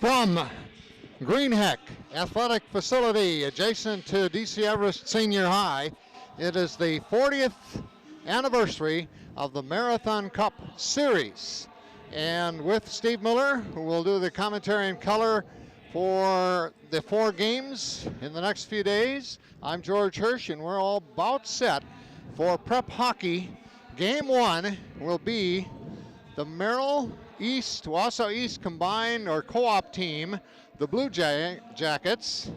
From Greenheck Athletic Facility adjacent to DC Everest Senior High, it is the 40th anniversary of the Marathon Cup Series. And with Steve Miller, who will do the commentary in color for the 4 games in the next few days, I'm George Hirsch, and we're all about set for prep hockey. Game 1 will be the Merrill East, Wausau East combined or co-op team, the Blue Jackets,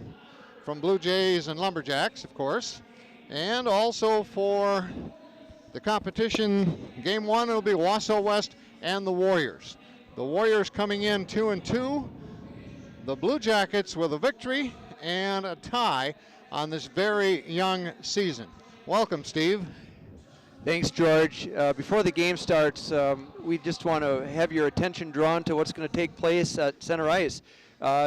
from Blue Jays and Lumberjacks, of course. And also for the competition, game 1, it'll be Wausau West and the Warriors. The Warriors coming in 2-2. The Blue Jackets with a victory and a tie on this very young season. Welcome, Steve. Thanks, George. Before the game starts, we just want to have your attention drawn to what's going to take place at center ice.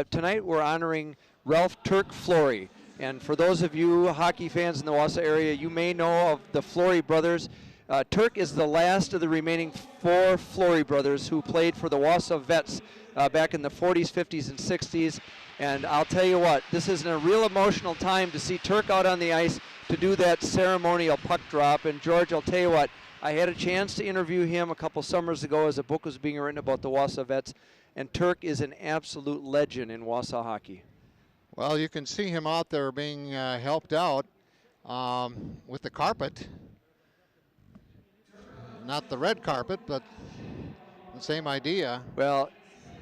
Tonight we're honoring Ralph Turk Flory. And for those of you hockey fans in the Wausau area, you may know of the Flory brothers. Turk is the last of the remaining 4 Flory brothers who played for the Wausau Vets back in the 40s, 50s, and 60s. And I'll tell you what, this is a real emotional time to see Turk out on the ice to do that ceremonial puck drop. And George, I'll tell you what, I had a chance to interview him a couple summers ago as a book was being written about the Wausau Vets, and Turk is an absolute legend in Wausau hockey. Well, you can see him out there being helped out with the carpet. Not the red carpet, but the same idea. Well,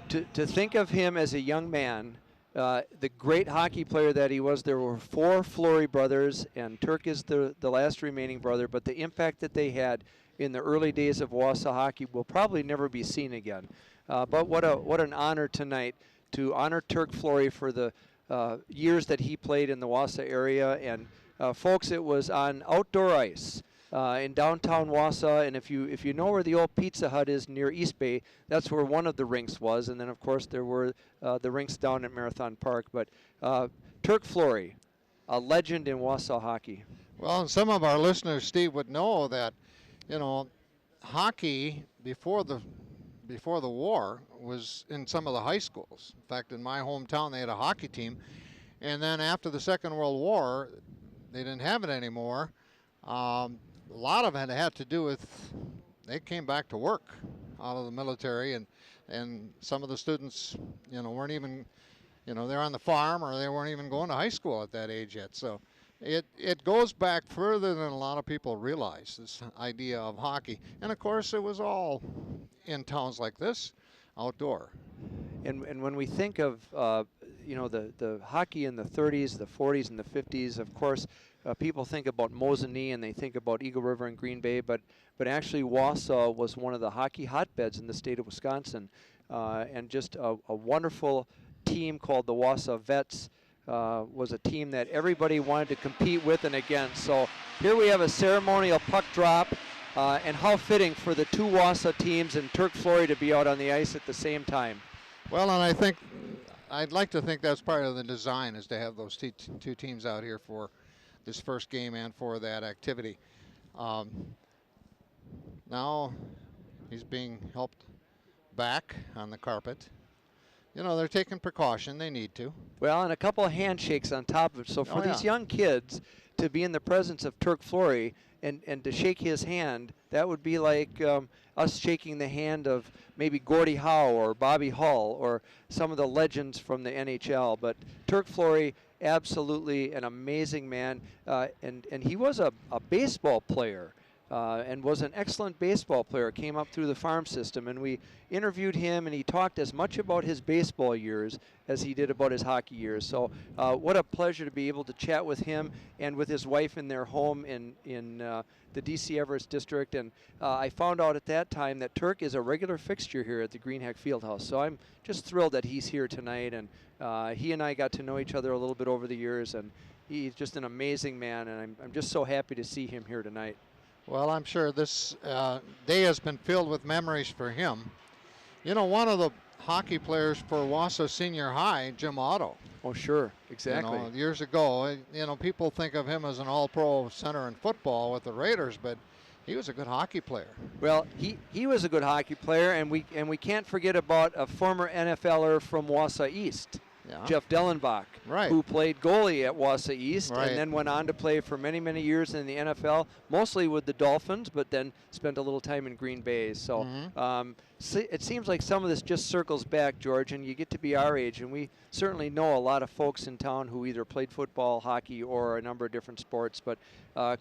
to think of him as a young man, the great hockey player that he was, there were 4 Flory brothers, and Turk is the last remaining brother, but the impact that they had in the early days of Wausau hockey will probably never be seen again. But what an honor tonight to honor Turk Flory for the years that he played in the Wausau area. And folks, it was on outdoor ice in downtown Wausau, and if you know where the old Pizza Hut is near East Bay, that's where one of the rinks was, and then of course there were the rinks down at Marathon Park. But Turk Flory, a legend in Wausau hockey. Well, and some of our listeners, Steve, would know that, you know, hockey before the war was in some of the high schools. In fact, in my hometown, they had a hockey team, and then after the Second World War, they didn't have it anymore. A lot of it had to do with they came back to work out of the military, and some of the students, you know, weren't even, you know, they're on the farm or they weren't even going to high school at that age yet. So it goes back further than a lot of people realize, this idea of hockey. And of course, it was all in towns like this, outdoor. And when we think of you know, the hockey in the 30s, the 40s, and the 50s, of course, people think about Mosinee and they think about Eagle River and Green Bay, but actually Wausau was one of the hockey hotbeds in the state of Wisconsin, and just a wonderful team called the Wausau Vets was a team that everybody wanted to compete with and against. So here we have a ceremonial puck drop, and how fitting for the 2 Wausau teams and Turk Flory to be out on the ice at the same time. Well, and I'd like to think that's part of the design, is to have those 2 teams out here for this first game and for that activity. Now he's being helped back on the carpet. You know, they're taking precaution. They need to. Well, and a couple of handshakes on top of it. So for these young kids to be in the presence of Turk Flory and to shake his hand, that would be like us shaking the hand of maybe Gordie Howe or Bobby Hull or some of the legends from the NHL. But Turk Flory, absolutely an amazing man, and he was a baseball player. And was an excellent baseball player, came up through the farm system, and we interviewed him, and he talked as much about his baseball years as he did about his hockey years. So what a pleasure to be able to chat with him and with his wife in their home in the DC Everest district. And I found out at that time that Turk is a regular fixture here at the Greenheck Fieldhouse. So I'm just thrilled that he's here tonight, and he and I got to know each other a little bit over the years, and he's just an amazing man, and I'm just so happy to see him here tonight. Well, I'm sure this day has been filled with memories for him. You know, one of the hockey players for Wausau Senior High, Jim Otto. Oh, sure, exactly. You know, years ago, you know, people think of him as an all-pro center in football with the Raiders, but He was a good hockey player. Well, he was a good hockey player, and we can't forget about a former NFLer from Wausau East, Jeff Dellenbach, who played goalie at Wausau East and then went on to play for many, many years in the NFL, mostly with the Dolphins, but then spent a little time in Green Bay. So it seems like some of this just circles back, George, and you get to be our age, and we certainly know a lot of folks in town who either played football, hockey, or a number of different sports. But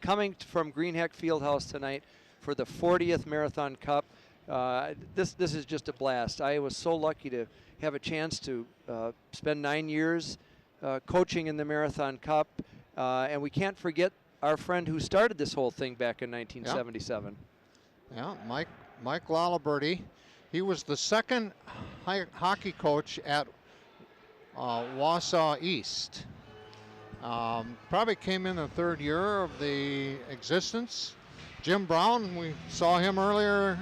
coming from Greenheck Fieldhouse tonight for the 40th Marathon Cup, this is just a blast. I was so lucky to have a chance to spend 9 years coaching in the Marathon Cup, and we can't forget our friend who started this whole thing back in 1977. Yeah, Mike Laliberty. He was the second hockey coach at Wausau East. Probably came in the third year of the existence. Jim Brown, we saw him earlier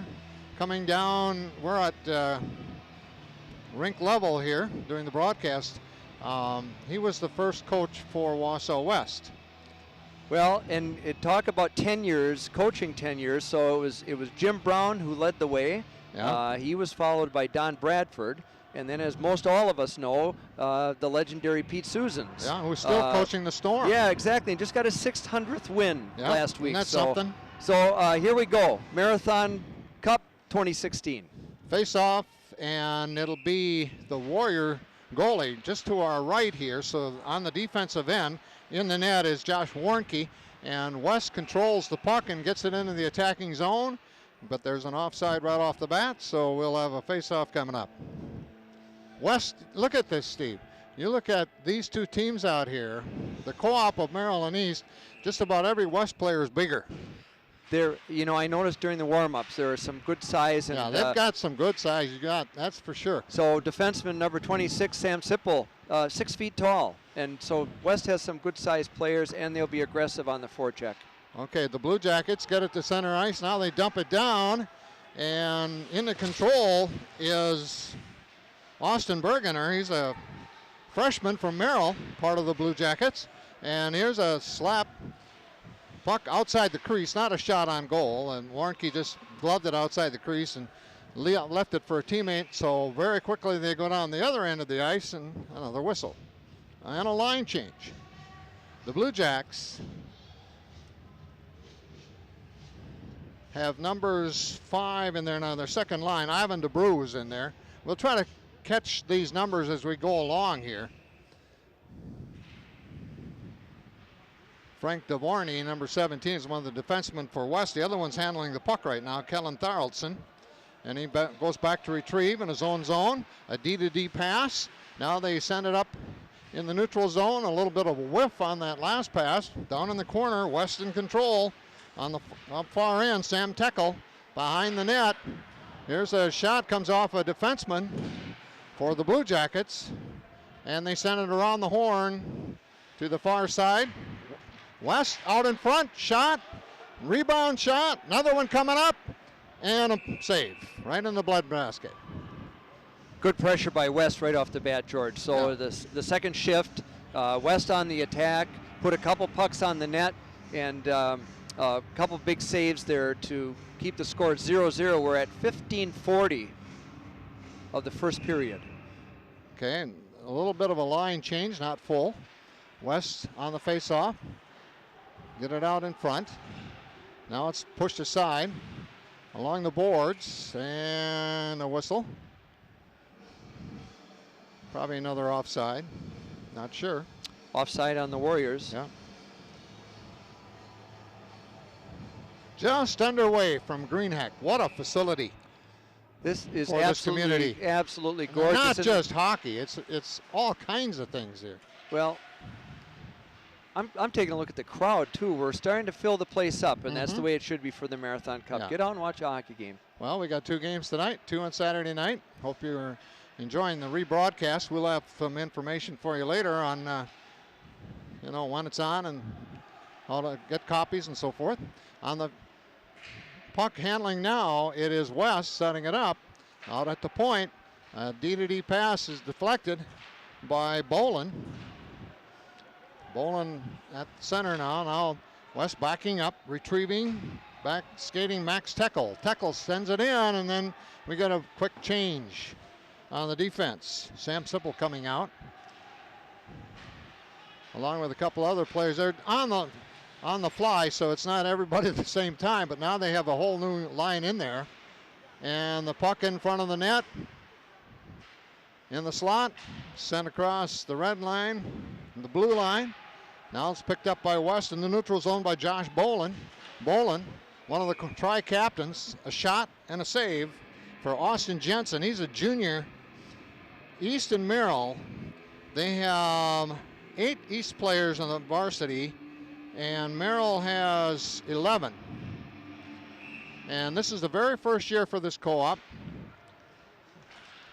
coming down. We're at rink level here during the broadcast. He was the first coach for Wausau West. Well, and talk about tenures, coaching tenures. So it was Jim Brown who led the way. Yeah. He was followed by Don Bradford, and then, as most all of us know, the legendary Pete Susans. Yeah, who's still coaching the Storm. Yeah, exactly. And just got his 600th win last week. That's something. So here we go, Marathon Cup 2016. Face off, and it'll be the Warrior goalie just to our right here. So on the defensive end, in the net is Josh Warnke, and West controls the puck and gets it into the attacking zone. But there's an offside right off the bat, so we'll have a face-off coming up. West, look at this, Steve. You look at these two teams out here, the co-op of Merrill and East, just about every West player is bigger. There, I noticed during the warm-ups there are some good size. And, yeah, they've got some good size. That's for sure. So defenseman number 26, Sam Sipple, 6 feet tall. And so West has some good sized players, and they'll be aggressive on the forecheck. Okay, the Blue Jackets get it to center ice. Now they dump it down, and in the control is Austin Bergener. He's a freshman from Merrill, part of the Blue Jackets. And here's a slap puck outside the crease, not a shot on goal. And Warnke just gloved it outside the crease and left it for a teammate. So very quickly they go down the other end of the ice, and another whistle and a line change. The Blue Jacks have numbers 5 in there now, their second line. Ivan DeBrew is in there. We'll try to catch these numbers as we go along here. Frank DeVorney, number 17, is one of the defensemen for West. The other one's handling the puck right now, Kellen Tharaldson. And he goes back to retrieve in his own zone. A D-to-D pass. Now they send it up in the neutral zone. A little bit of a whiff on that last pass. Down in the corner, West in control. On the far end, Sam Teckel behind the net. Here's a shot, comes off a defenseman for the Blue Jackets. And they send it around the horn to the far side. West out in front, shot, rebound shot, another one coming up, and a save right in the blood basket. Good pressure by West right off the bat, George. So the second shift, West on the attack, put a couple pucks on the net, and a couple big saves there to keep the score 0-0. We're at 15:40 of the first period. Okay, and a little bit of a line change, not full. West on the face-off. Get it out in front. Now it's pushed aside along the boards, and a whistle. Probably another offside. Not sure. Offside on the Warriors. Yeah. Just underway from Greenheck. What a facility. This is for this community. Absolutely gorgeous. Not just hockey. It's all kinds of things here. Well, I'm taking a look at the crowd too. We're starting to fill the place up, and that's the way it should be for the Marathon Cup. Yeah. Get out and watch a hockey game. Well, we got 2 games tonight, 2 on Saturday night. Hope you're enjoying the rebroadcast. We'll have some information for you later on, when it's on and how to get copies and so forth. On the puck handling now, it is West setting it up out at the point. A D-to-D pass is deflected by Bolin. Bolin at center now. Now West backing up, retrieving, back skating Max Teckel. Teckel sends it in, and then we got a quick change on the defense. Sam Sipple coming out, along with a couple other players. They're on the fly, so it's not everybody at the same time, but now they have a whole new line in there. And the puck in front of the net, in the slot, sent across the red line, the blue line. Now it's picked up by West in the neutral zone by Josh Bolin. Bolin, one of the tri-captains, a shot and a save for Austin Jensen. He's a junior. East and Merrill, they have 8 East players on the varsity, and Merrill has 11. And this is the very first year for this co-op.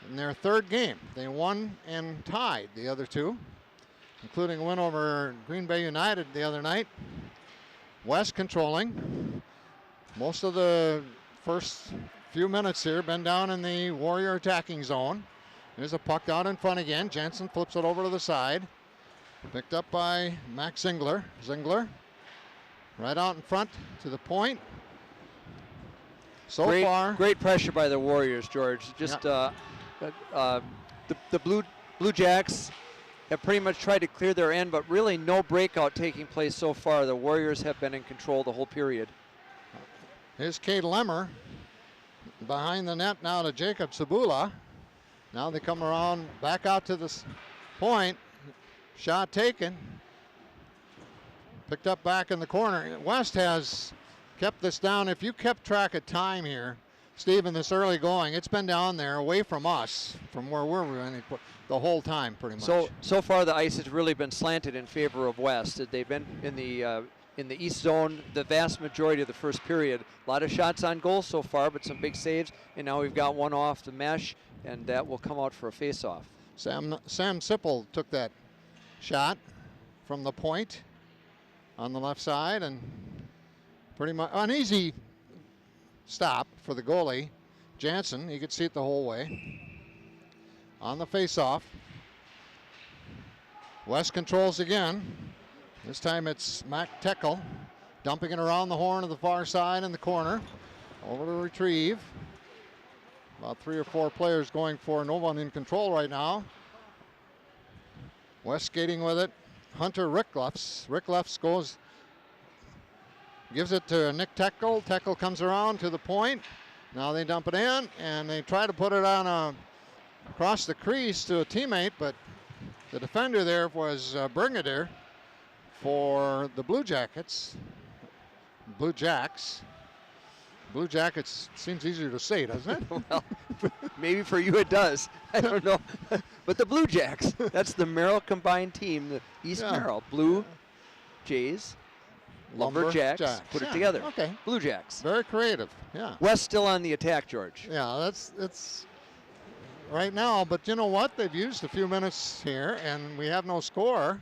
In their 3rd game, they won and tied the other 2, including a win over Green Bay United the other night. West controlling. Most of the first few minutes here been down in the Warrior attacking zone. There's a puck out in front again. Jensen flips it over to the side. Picked up by Max Zingler. Zingler right out in front to the point. Great pressure by the Warriors, George. Just the Blue Jacks have pretty much tried to clear their end, but really no breakout taking place so far. The Warriors have been in control the whole period. Here's Cade Lemmer behind the net now to Jacob Sabula. Now they come around back out to this point. Shot taken. Picked up back in the corner. West has kept this down. If you kept track of time here, Steve, in this early going, it's been down there away from us, from where we're running the whole time pretty much. So far the ice has really been slanted in favor of West. They've been in the east zone the vast majority of the first period. A lot of shots on goal so far, but some big saves, and now we've got one off the mesh, and that will come out for a face-off. Sam Sipple took that shot from the point on the left side, and pretty much an easy stop for the goalie, Jansen. You could see it the whole way. On the face-off, West controls again. This time it's Mac Teckel dumping it around the horn of the far side in the corner. Over to retrieve. About 3 or 4 players going for no one in control right now. West skating with it. Hunter Ricklefs. Ricklefs gives it to Nick Teckel. Teckel comes around to the point. Now they dump it in, and they try to put it on across the crease to a teammate, but the defender there was Brigadier for the Blue Jackets. Blue Jacks. Blue Jackets seems easier to say, doesn't it? Well, maybe for you it does. I don't know. But the Blue Jacks, that's the Merrill combined team, the East Merrill. Blue Jays, Lumberjacks, put it together. Okay. Blue Jacks. Very creative, yeah. West still on the attack, George. Yeah, it's right now, but you know what? They've used a few minutes here, and we have no score.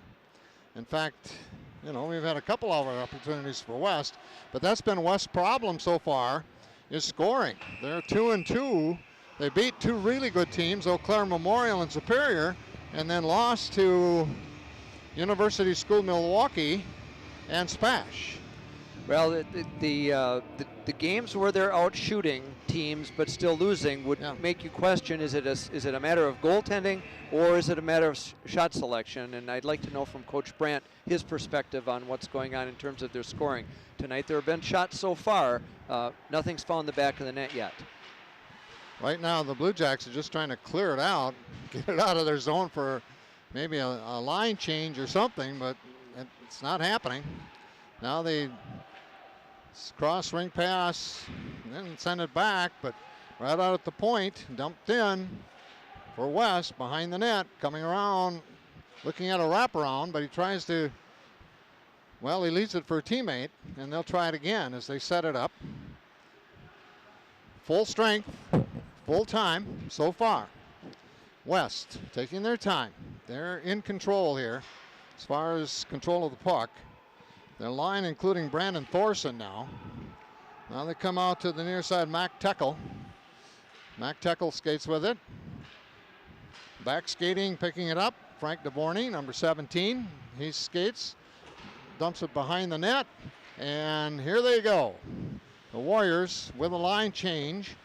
In fact, you know, we've had a couple of opportunities for West, but that's been West's problem so far, is scoring. They're 2-2. They beat 2 really good teams, Eau Claire Memorial and Superior, and then lost to University School Milwaukee and Spash. Well, the games where they're out shooting teams but still losing would make you question, is it a matter of goaltending or is it a matter of shot selection? And I'd like to know from Coach Brandt his perspective on what's going on in terms of their scoring. Tonight there have been shots so far. Nothing's found the back of the net yet. Right now the Blue Jacks are just trying to clear it out, get it out of their zone for maybe a line change or something, but it's not happening. Now they cross ring pass, and then send it back, but right out at the point, dumped in for West behind the net, coming around, looking at a wraparound, but he tries to, well, he leaves it for a teammate, and they'll try it again as they set it up. Full strength, full time so far. West taking their time. They're in control here as far as control of the puck. Their line including Brandon Thorson now. Now they come out to the near side, Mac Teckel. Mac Teckel skates with it. Back skating, picking it up. Frank DeVorney, number 17. He skates, dumps it behind the net, and here they go. the Warriors with a line change.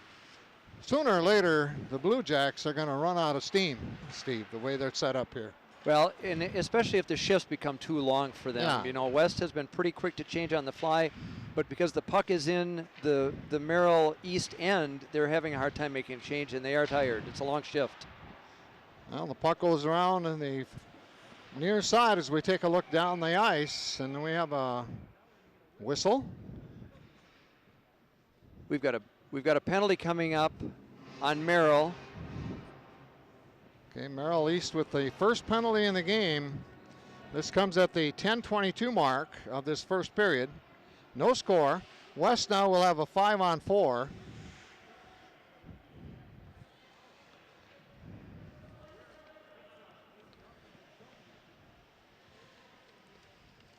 Sooner or later, the Blue Jacks are going to run out of steam, Steve, the way they're set up here. Well, and especially if the shifts become too long for them. Yeah. You know, West has been pretty quick to change on the fly, but because the puck is in the Merrill east end, they're having a hard time making a change, and they are tired. It's a long shift. Well, the puck goes around in the near side as we take a look down the ice, and we have a whistle. We've got a penalty coming up on Merrill. Okay, Merrill East with the first penalty in the game. This comes at the 10:22 mark of this first period. No score. West now will have a 5-on-4.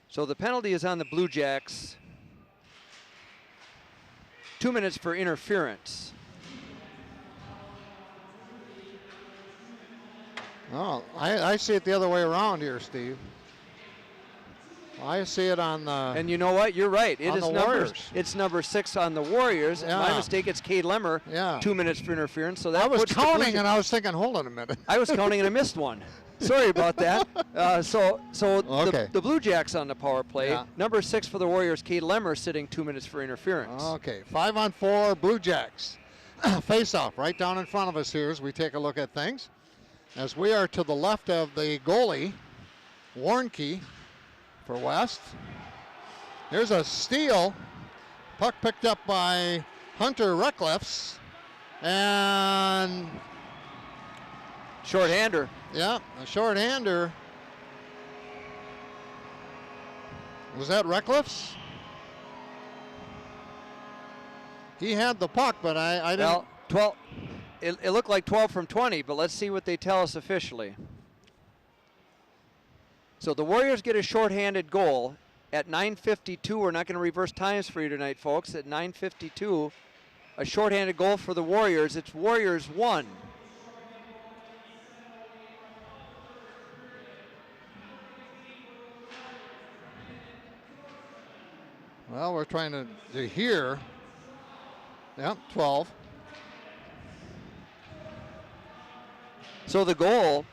So the penalty is on the Blue Jacks. 2 minutes for interference. Oh, I see it the other way around here, Steve. I see it on the. And you know what? You're right. It is Warriors. number 6 on the Warriors. Yeah. My mistake. It's Cade Lemmer. Yeah. 2 minutes for interference. So that I was puts the counting and I was thinking, hold on a minute. I was counting and I missed one. Sorry about that. Okay. The Blue Jacks on the power play. Yeah. Number 6 for the Warriors, Cade Lemmer, sitting 2 minutes for interference. Okay, 5-on-4 Blue Jacks. Face off right down in front of us here as we take a look at things. As we are to the left of the goalie, Warnke for West. Here's a steal. Puck picked up by Hunter Reckliffs. And Shorthander. yeah, a shorthander. Was that Reckliffs? He had the puck, but I didn't. Well, 12. It looked like 12 from 20, but let's see what they tell us officially. So the Warriors get a shorthanded goal at 9:52. We're not going to reverse times for you tonight, folks. At 9:52, a shorthanded goal for the Warriors. It's Warriors 1. Well, we're trying to hear. Yep, 12. So the goal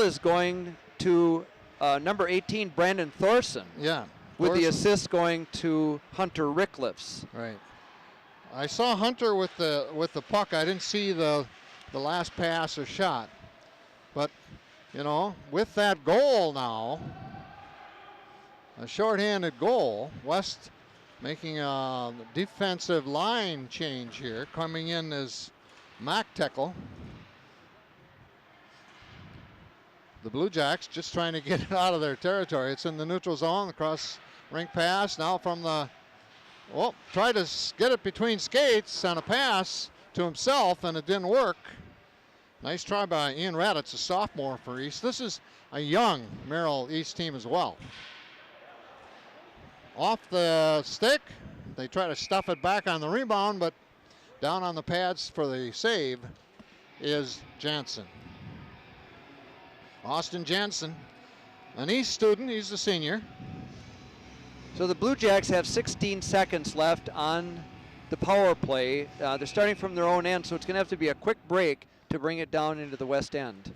is going to number 18, Brandon Thorson. Yeah. With the Thorson. assist going to Hunter Rickliffs. Right. I saw Hunter with the puck. I didn't see the last pass or shot. But, you know, with that goal now, a shorthanded goal, West making a defensive line change here. Coming in as Mac Teckle. The Blue Jacks just trying to get it out of their territory. It's in the neutral zone, across rink pass. Now from the, well, try to get it between skates on a pass to himself, and it didn't work. Nice try by Ian Raditz, a sophomore for East. This is a young Merrill East team as well. Off the stick, they try to stuff it back on the rebound, but down on the pads for the save is Jansen. Austin Jansen, an East student, he's a senior. So the Blue Jacks have 16 seconds left on the power play. They're starting from their own end, so it's going to have to be a quick break to bring it down into the west end.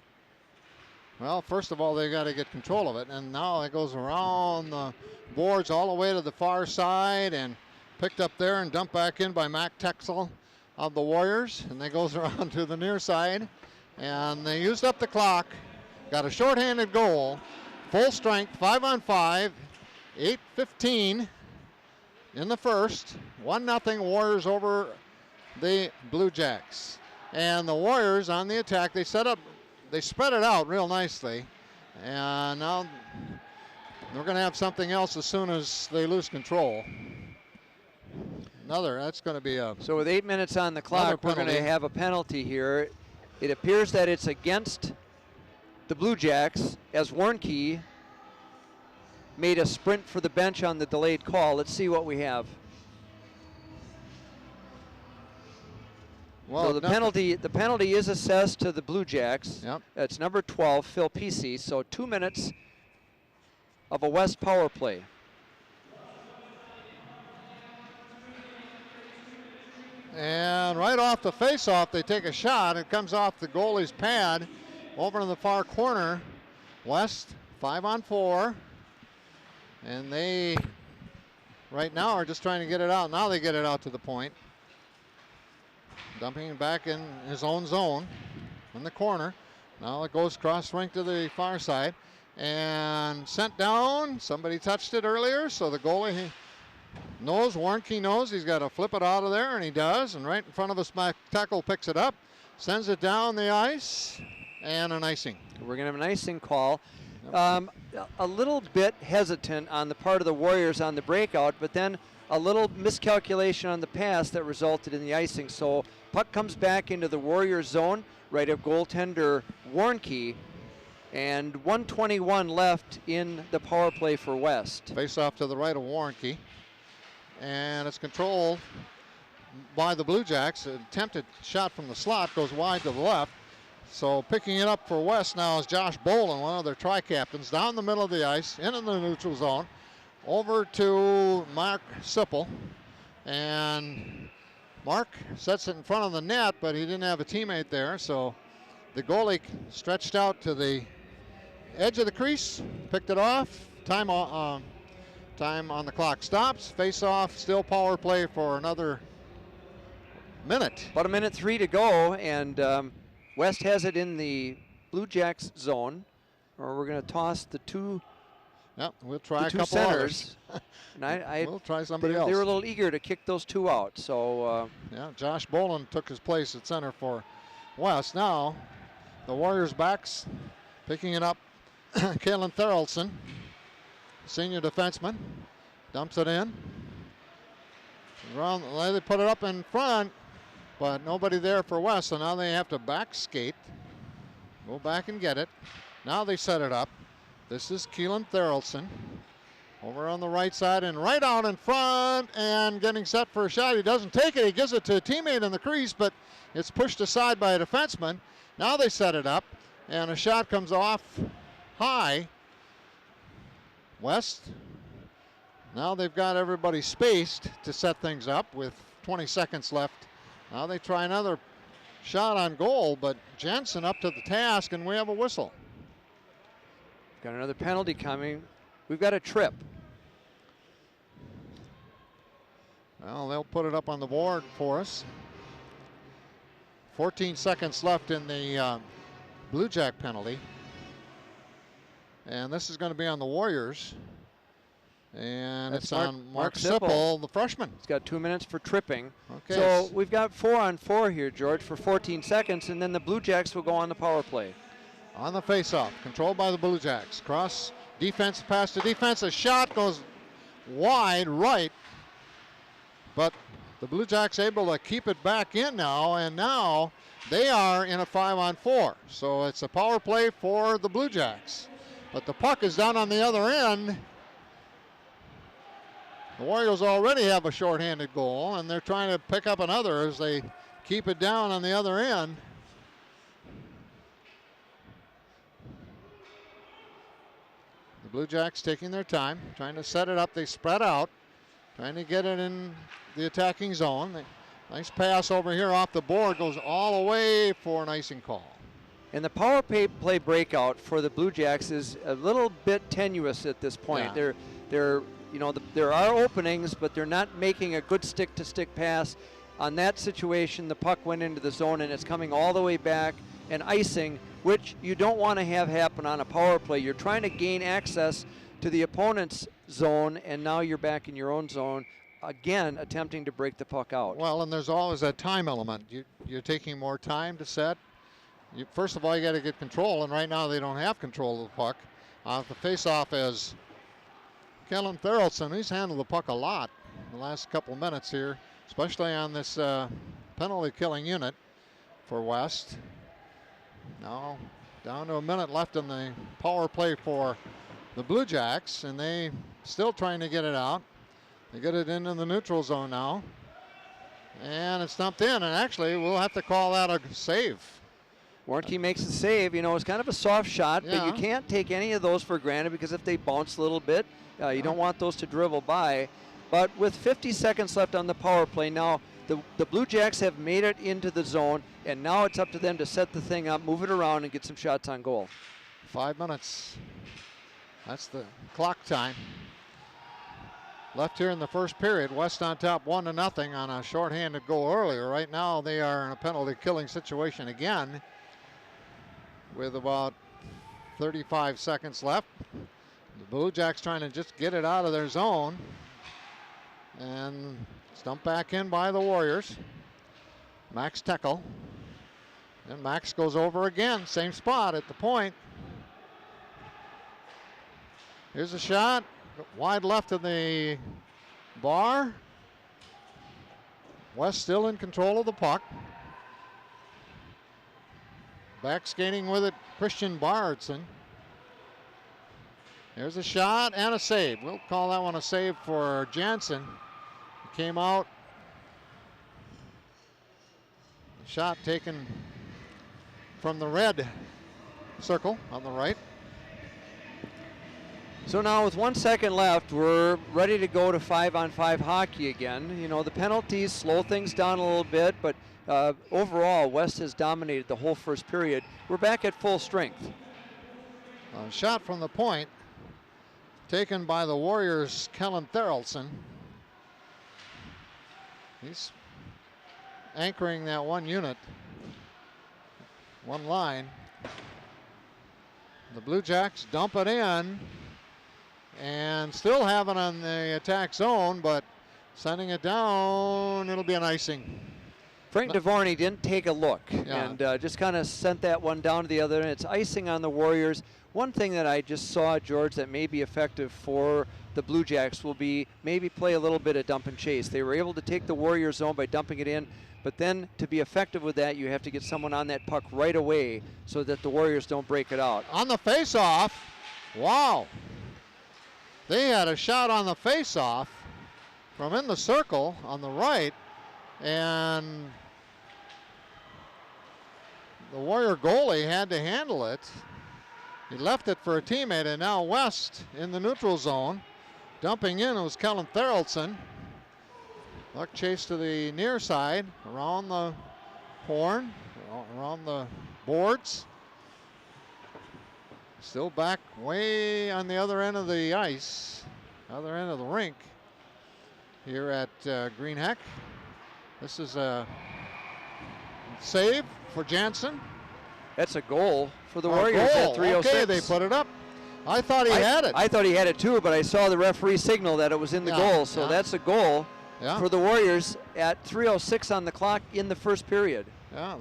Well, first of all, they got to get control of it, and now it goes around the boards all the way to the far side and picked up there and dumped back in by Mac Texel of the Warriors, and then goes around to the near side, and they used up the clock. Got a shorthanded goal, full strength, 5-on-5, 8:15 in the first. 1-0 Warriors over the Blue Jacks. And the Warriors on the attack, they spread it out real nicely. And now they're going to have something else as soon as they lose control. That's going to be a. So with 8 minutes on the clock, we're going to have a penalty here. It appears that it's against the Blue Jacks, as Warnke made a sprint for the bench on the delayed call. Let's see what we have. Well, so the penalty is assessed to the Blue Jacks. Yep. It's number 12, Phil Pesce. So 2 minutes of a West power play. And right off the face-off, they take a shot. It comes off the goalie's pad over in the far corner. West 5-on-4. And they, right now, are just trying to get it out. Now they get it out to the point. Dumping it back in his own zone in the corner. Now it goes cross rink to the far side. And sent down. Somebody touched it earlier, so the goalie knows, Warnke knows he's got to flip it out of there, and he does. And right in front of us, tackle picks it up, sends it down the ice, and an icing. We're going to have an icing call. Yep. A little bit hesitant on the part of the Warriors on the breakout, but then a little miscalculation on the pass that resulted in the icing. So puck comes back into the Warriors zone, right of goaltender Warnke, and 1:21 left in the power play for West. Face off to the right of Warnke, and it's controlled by the Blue Jacks. An attempted shot from the slot goes wide to the left. So picking it up for West now is Josh Boland, one of their tri-captains, down the middle of the ice, into the neutral zone, over to Mark Sipple. And Mark sets it in front of the net, but he didn't have a teammate there, so the goalie stretched out to the edge of the crease, picked it off. Time on the clock stops. Face off, still power play for another minute. About a minute 3 to go, and West has it in the Blue Jacks zone, or we're going to toss the two. Yep, we'll try a couple centers. And we'll try somebody else. They were a little eager to kick those two out. So yeah, Josh Boland took his place at center for West. Now the Warriors backs, picking it up. Kalen Therrelson, senior defenseman, dumps it in. They put it up in front, but nobody there for West, so now they have to back skate, go back and get it. Now they set it up. This is Keelan Therrelson over on the right side and right out in front and getting set for a shot. He doesn't take it. He gives it to a teammate in the crease, but it's pushed aside by a defenseman. Now they set it up, and a shot comes off high. West, now they've got everybody spaced to set things up with 20 seconds left. Now they try another shot on goal, but Jensen up to the task, and we have a whistle. Got another penalty coming. We've got a trip. Well, they'll put it up on the board for us. 14 seconds left in the Blue Jack penalty. And this is going to be on the Warriors. And That's it's on Mark Sipple, the freshman. He's got 2 minutes for tripping. Okay. So we've got 4-on-4 here, George, for 14 seconds, and then the Blue Jacks will go on the power play. On the faceoff, controlled by the Blue Jacks. Cross defense, pass to defense. A shot goes wide right, but the Blue Jacks able to keep it back in now, and now they are in a 5-on-4. So it's a power play for the Blue Jacks. But the puck is down on the other end. The Warriors already have a shorthanded goal, and they're trying to pick up another as they keep it down on the other end. The Blue Jacks taking their time, trying to set it up. They spread out, trying to get it in the attacking zone. Nice pass over here off the board, goes all the way for an icing call. And the power play breakout for the Blue Jacks is a little bit tenuous at this point. Yeah. There are openings, but they're not making a good stick-to-stick pass. On that situation, the puck went into the zone, and it's coming all the way back and icing, which you don't want to have happen on a power play. You're trying to gain access to the opponent's zone, and now you're back in your own zone, again, attempting to break the puck out. Well, and there's always that time element. You're taking more time to set. First of all, you got to get control, and right now they don't have control of the puck. The face-off is Kellen Therrelson. He's handled the puck a lot in the last couple minutes here, especially on this penalty-killing unit for West. Now down to a minute left in the power play for the Blue Jacks, and they still trying to get it out. They get it into the neutral zone now, and it's dumped in, and actually we'll have to call that a save. Warnke makes the save. You know, it's kind of a soft shot, Yeah. but you can't take any of those for granted because if they bounce a little bit, you don't want those to dribble by. But with 50 seconds left on the power play now, the Blue Jacks have made it into the zone, and now it's up to them to set the thing up, move it around, and get some shots on goal. 5 minutes. That's the clock time. Left here in the first period. West on top 1-0 on a shorthanded goal earlier. Right now they are in a penalty killing situation again with about 35 seconds left. The Blue Jacks trying to just get it out of their zone. And it's dumped back in by the Warriors. Max Teckel. And Max goes over again. Same spot at the point. Here's a shot. Wide left of the bar. West still in control of the puck. Back skating with it, Christian Bardson. There's a shot and a save. We'll call that one a save for Jansen. He came out. Shot taken from the red circle on the right. So now with 1 second left, we're ready to go to 5-on-5 hockey again. You know, the penalties slow things down a little bit, but overall, West has dominated the whole first period. We're back at full strength. A shot from the point taken by the Warriors' Kellen Therrelson. He's anchoring that one unit, one line. The Blue Jacks dump it in and still have it on the attack zone, but sending it down, it'll be an icing. Frank Devorny didn't take a look and just kind of sent that one down to the other end. It's icing on the Warriors. One thing that I just saw, George, that may be effective for the Blue Jacks will be maybe play a little bit of dump and chase. They were able to take the Warriors zone by dumping it in, but then to be effective with that, you have to get someone on that puck right away so that the Warriors don't break it out. On the face-off, wow. They had a shot on the face-off from in the circle on the right, and the Warrior goalie had to handle it. He left it for a teammate, and now West in the neutral zone. Dumping in, it was Kellen Therrelson. Puck chase to the near side, around the horn, around the boards. Still back way on the other end of the ice, other end of the rink here at Greenheck. This is a save for Jansen. That's a goal for the Warriors at 3:06. Okay, they put it up. I thought he had it. I thought he had it too, but I saw the referee signal that it was in the goal, so that's a goal for the Warriors at 3:06 on the clock in the first period. Yeah,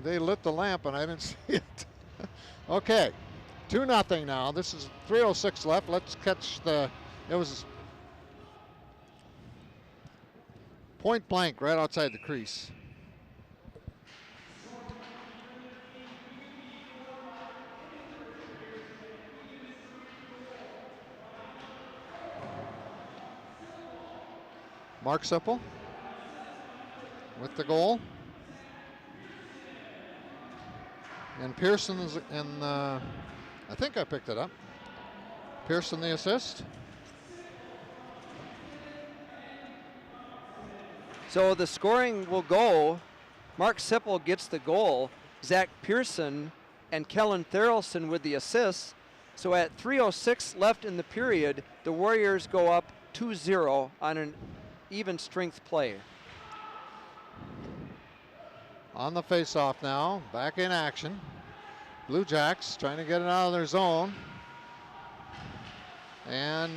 they lit the lamp and I didn't see it. Okay, 2-0 now. This is 3:06 left. Let's catch it was point blank right outside the crease. Mark Sipple with the goal. And Pearson is in, I think I picked it up. Pearson the assist. So the scoring will go. Mark Sipple gets the goal. Zach Pearson and Kellen Therrelson with the assists. So at 3:06 left in the period, the Warriors go up 2-0 on an even strength play. On the face-off now, back in action. Blue Jacks trying to get it out of their zone. And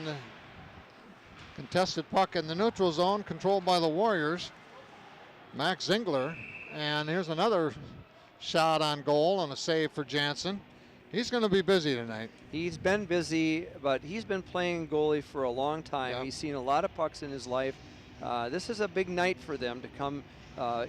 contested puck in the neutral zone, controlled by the Warriors. Max Zingler. And here's another shot on goal and a save for Jansen. He's going to be busy tonight. He's been busy, but he's been playing goalie for a long time. Yep. He's seen a lot of pucks in his life. This is a big night for them to come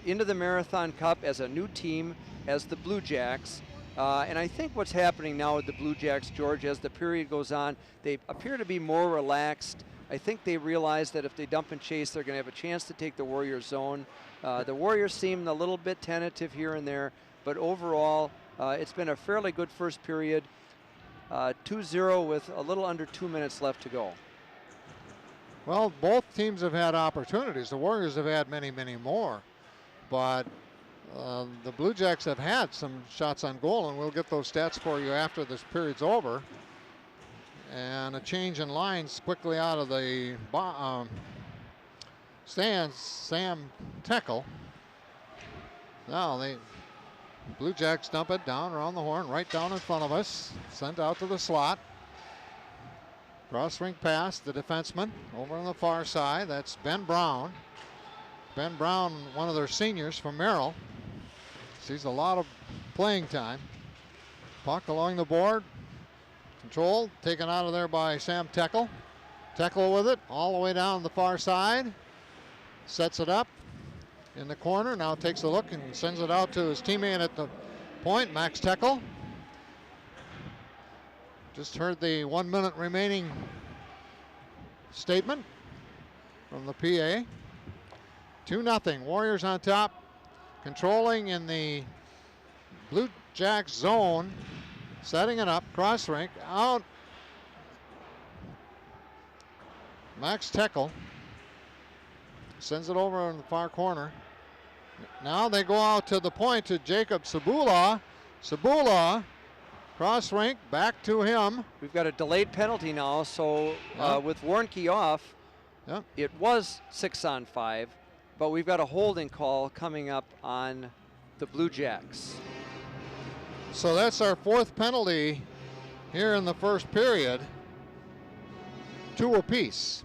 into the Marathon Cup as a new team, as the Blue Jacks. And I think what's happening now with the Blue Jacks, George, as the period goes on, they appear to be more relaxed. I think they realize that if they dump and chase, they're going to have a chance to take the Warriors zone. The Warriors seem a little bit tentative here and there, but overall, it's been a fairly good first period. 2-0 with a little under 2 minutes left to go. Well, both teams have had opportunities. The Warriors have had many, many more. But the Blue Jacks have had some shots on goal, and we'll get those stats for you after this period's over. And a change in lines quickly out of the stands. Sam Teckel. Now the Blue Jacks dump it down around the horn, right down in front of us. Sent out to the slot. Cross rink pass, the defenseman over on the far side. That's Ben Brown. Ben Brown, one of their seniors from Merrill. Sees a lot of playing time. Puck along the board. Controlled, taken out of there by Sam Teckel. Teckel with it all the way down the far side. Sets it up in the corner. Now takes a look and sends it out to his teammate at the point, Max Teckel. Just heard the 1 minute remaining statement from the PA. 2-0, Warriors on top. Controlling in the Blue Jacks zone. Setting it up, cross rink, out. Max Teckel sends it over in the far corner. Now they go out to the point to Jacob Sabula. Sabula, cross rink, back to him. We've got a delayed penalty now, so with Warnke off, it was 6-on-5, but we've got a holding call coming up on the Blue Jacks. So that's our fourth penalty here in the first period. 2 apiece.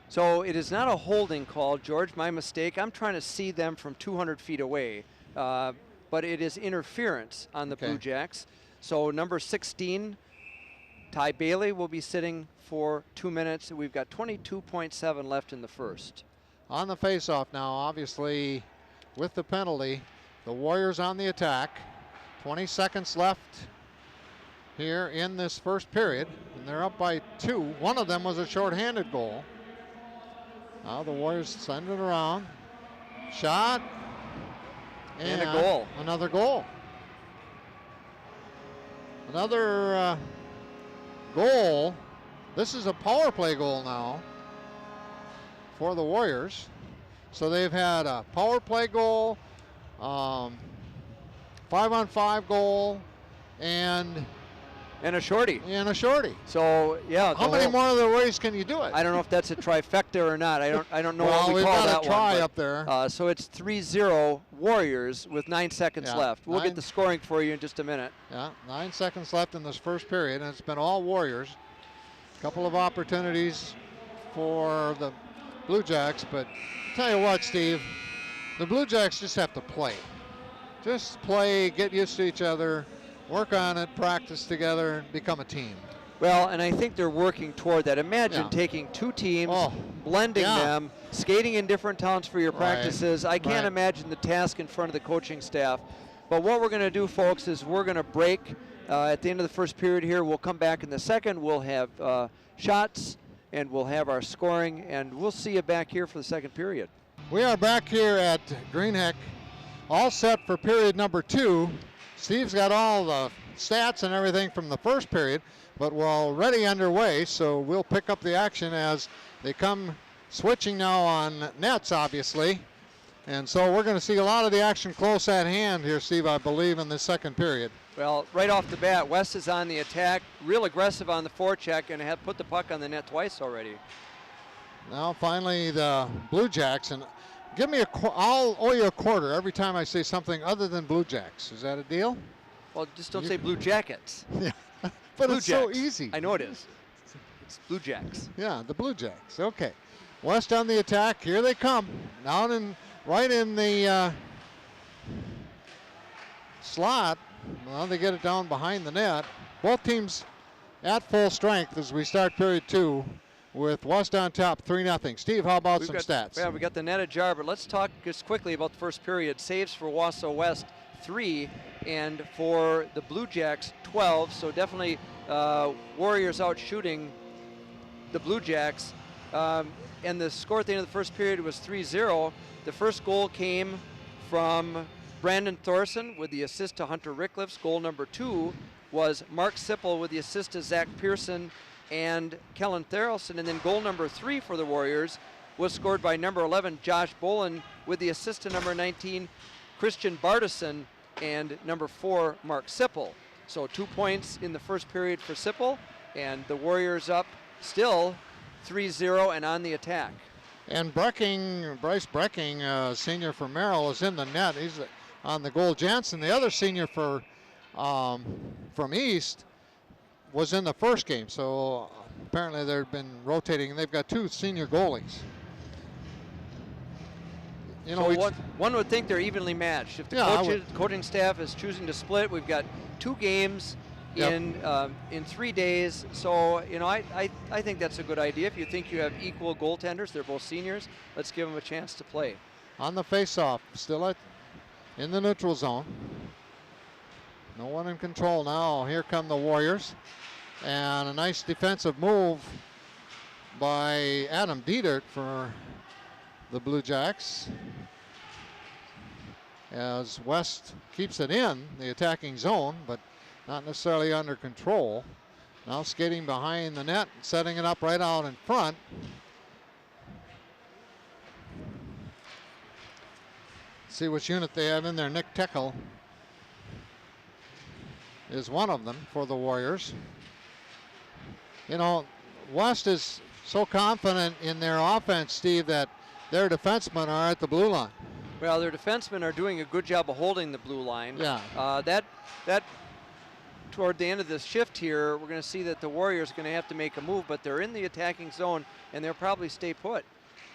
So it is not a holding call, George, my mistake. I'm trying to see them from 200 feet away, but it is interference on the Blue Jacks. So number 16, Ty Bailey, will be sitting for 2 minutes. We've got 22.7 left in the first. On the faceoff now, obviously, with the penalty, the Warriors on the attack. 20 seconds left here in this first period, and they're up by 2. One of them was a shorthanded goal. Now the Warriors send it around. Shot. And a goal. Another goal. Another goal. This is a power play goal now for the Warriors. So they've had a power play goal, 5-on-5 goal, and a shorty. So yeah. How many more other ways can you do it? I don't know if that's a trifecta or not. I don't know well, what we call that one. We've got a try up there. So it's 3-0 Warriors with 9 seconds left. We'll get the scoring for you in just a minute. Yeah, 9 seconds left in this first period, and it's been all Warriors. A couple of opportunities for the Blue Jacks, but tell you what, Steve, the Blue Jacks just have to play. Just play, get used to each other, work on it, practice together, and become a team. Well, and I think they're working toward that. Imagine taking 2 teams, blending them, skating in different towns for your practices. I can't imagine the task in front of the coaching staff. But what we're going to do, folks, is we're going to break at the end of the first period here. We'll come back in the second. We'll have shots, and we'll have our scoring, and we'll see you back here for the second period. We are back here at Greenheck, all set for period number 2. Steve's got all the stats and everything from the first period, but we're already underway, so we'll pick up the action as they come switching now on nets, obviously. And so we're going to see a lot of the action close at hand here, Steve, I believe, in the second period. Well, right off the bat, West is on the attack, real aggressive on the forecheck, and have put the puck on the net twice already. Now finally the Blue Jacks, and give me I'll owe you a quarter every time I say something other than Blue Jacks. Is that a deal? Well, just don't say Blue Jackets. Yeah, but Blue it's Jacks. so easy. I know it is. It's Blue Jacks. Yeah, the Blue Jacks. Okay. West on the attack. Here they come. Right in the slot. Well, they get it down behind the net. Both teams at full strength as we start period 2 with West on top 3-0. Steve, how about some stats? Yeah, we got the net ajar, but let's talk just quickly about the first period. Saves for Wausau West, 3, and for the Blue Jacks, 12. So definitely Warriors out shooting the Blue Jacks. And the score at the end of the first period was 3-0. The first goal came from Brandon Thorson with the assist to Hunter Rickliffs. Goal number 2 was Mark Sipple with the assist to Zach Pearson. and Kellen Tharelson. And then goal number 3 for the Warriors was scored by number 11, Josh Bolin, with the assist to number 19, Christian Bartison, and number 4, Mark Sippel. So 2 points in the first period for Sippel, and the Warriors up still 3-0 and on the attack. And Bryce Brecking, senior for Merrill, is in the net. He's on the goal. Jansen, the other senior for from East, was in the first game. So apparently they've been rotating. They've got 2 senior goalies. You know, so one would think they're evenly matched. If the coaching staff is choosing to split, we've got 2 games in 3 days. So, you know, I think that's a good idea. If you think you have equal goaltenders, they're both seniors, let's give them a chance to play. On the face-off, still in the neutral zone. No one in control now. Here come the Warriors. And a nice defensive move by Adam Dietert for the Blue Jacks, as West keeps it in the attacking zone, but not necessarily under control. Now skating behind the net, setting it up right out in front. See which unit they have in there. Nick Teckel is one of them for the Warriors. You know, West is so confident in their offense, Steve, that their defensemen are at the blue line. Well, their defensemen are doing a good job of holding the blue line. Yeah. That toward the end of this shift here, we're going to see that the Warriors are going to have to make a move, but they're in the attacking zone, and they'll probably stay put.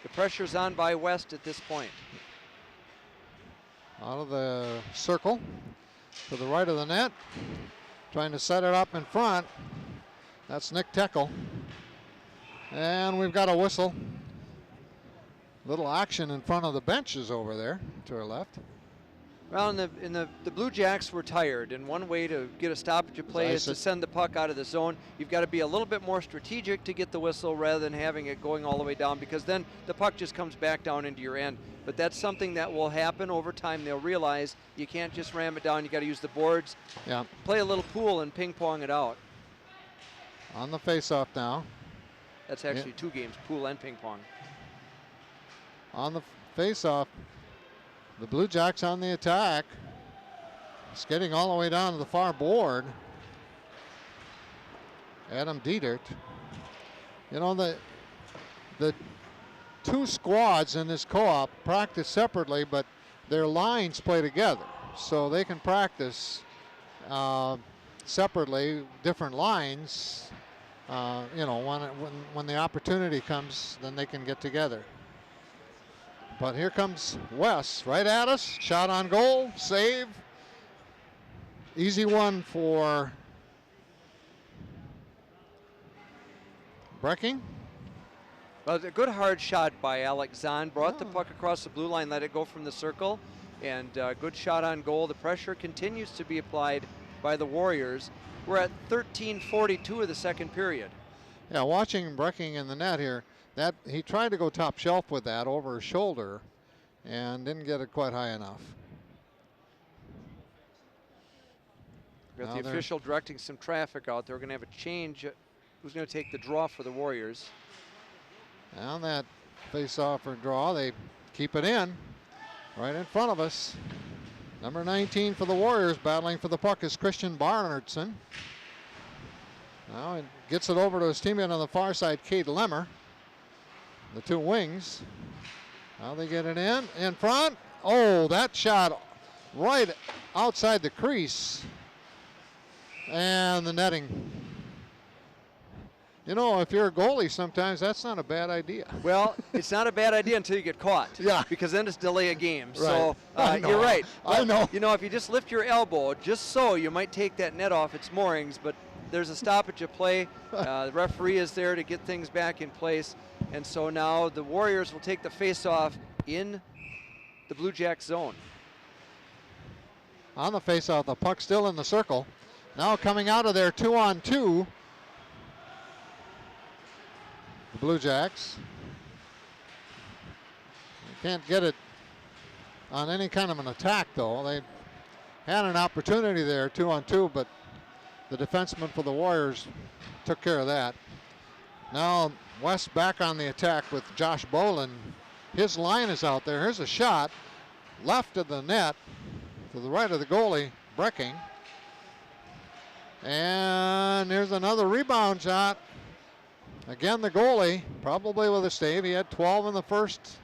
The pressure's on by West at this point. Out of the circle to the right of the net, trying to set it up in front. That's Nick Teckel. And we've got a whistle. Little action in front of the benches over there to our left. Well, the Blue Jacks were tired, and one way to get a stoppage of play is to send the puck out of the zone. You've got to be a little bit more strategic to get the whistle rather than having it going all the way down, because then the puck just comes back down into your end. But that's something that will happen over time. They'll realize you can't just ram it down. You got to use the boards. Yeah. Play a little pool and ping pong it out. On the face-off now. That's actually 2 games, pool and ping pong. On the face-off, the Blue Jacks on the attack. Skating all the way down to the far board. Adam Dietert. You know, the 2 squads in this co-op practice separately, but their lines play together. So they can practice separately, different lines. You know, when the opportunity comes, then they can get together. But here comes West right at us. Shot on goal, save. Easy one for Brecking. Well, it's a good hard shot by Alex Zahn. Brought the puck across the blue line, let it go from the circle. And good shot on goal. The pressure continues to be applied by the Warriors. We're at 13:42 of the second period. Yeah, watching Brecking in the net here, that he tried to go top shelf with that over his shoulder and didn't get it quite high enough. We've got the official directing some traffic out there. We're going to have a change. Who's going to take the draw for the Warriors? On that face-off or draw, they keep it in right in front of us. Number 19 for the Warriors, battling for the puck, is Christian Barnardson. Now he gets it over to his teammate on the far side, Cade Lemmer. The 2 wings. Now they get it in front. Oh, that shot right outside the crease. And the netting. You know, if you're a goalie, sometimes that's not a bad idea. Well, it's not a bad idea until you get caught. Yeah. Because then it's delay a game. Right. So you're right. But, I know. You know, if you just lift your elbow, just so, you might take that net off its moorings, but there's a stoppage of play. The referee is there to get things back in place. And so now the Warriors will take the face-off in the Blue Jack zone. On the face-off, the puck still in the circle. Now coming out of there, 2-on-2. The Blue Jacks. They can't get it on any kind of an attack, though. They had an opportunity there, 2-on-2, but the defenseman for the Warriors took care of that. Now West back on the attack with Josh Bolin. His line is out there. Here's a shot left of the net to the right of the goalie, Brecking. And here's another rebound shot. Again, the goalie, probably with a stave. He had 12 in the first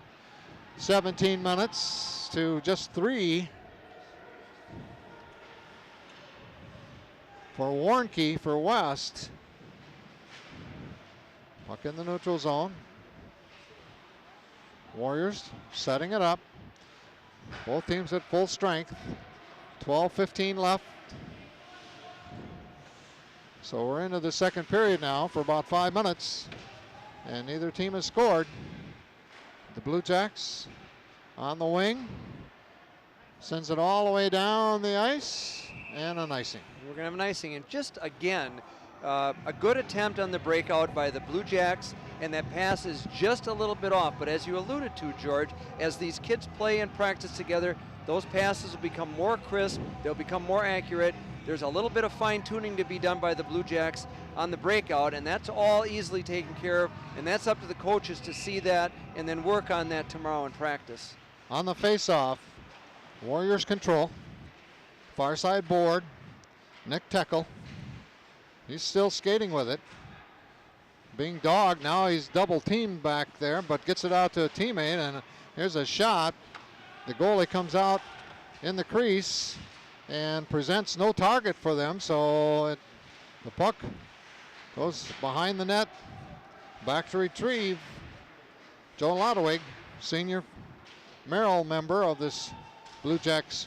17 minutes to just 3 for Warnke for West. Puck in the neutral zone. Warriors setting it up. Both teams at full strength. 12:15 left. So we're into the second period now for about 5 minutes, and neither team has scored. The Blue Jacks on the wing. Sends it all the way down the ice, and an icing. We're going to have an icing, and just again, a good attempt on the breakout by the Blue Jacks, and that pass is just a little bit off. But as you alluded to, George, as these kids play and practice together, those passes will become more crisp, they'll become more accurate. There's a little bit of fine-tuning to be done by the Blue Jacks on the breakout, and that's all easily taken care of, and that's up to the coaches to see that and then work on that tomorrow in practice. On the face-off, Warriors control. Far side board, Nick Teckel. He's still skating with it. Being dogged, now he's double teamed back there, but gets it out to a teammate, and here's a shot. The goalie comes out in the crease and presents no target for them, so the puck goes behind the net. Back to retrieve. Joe Lottowig, senior Merrill member of this Blue Jacks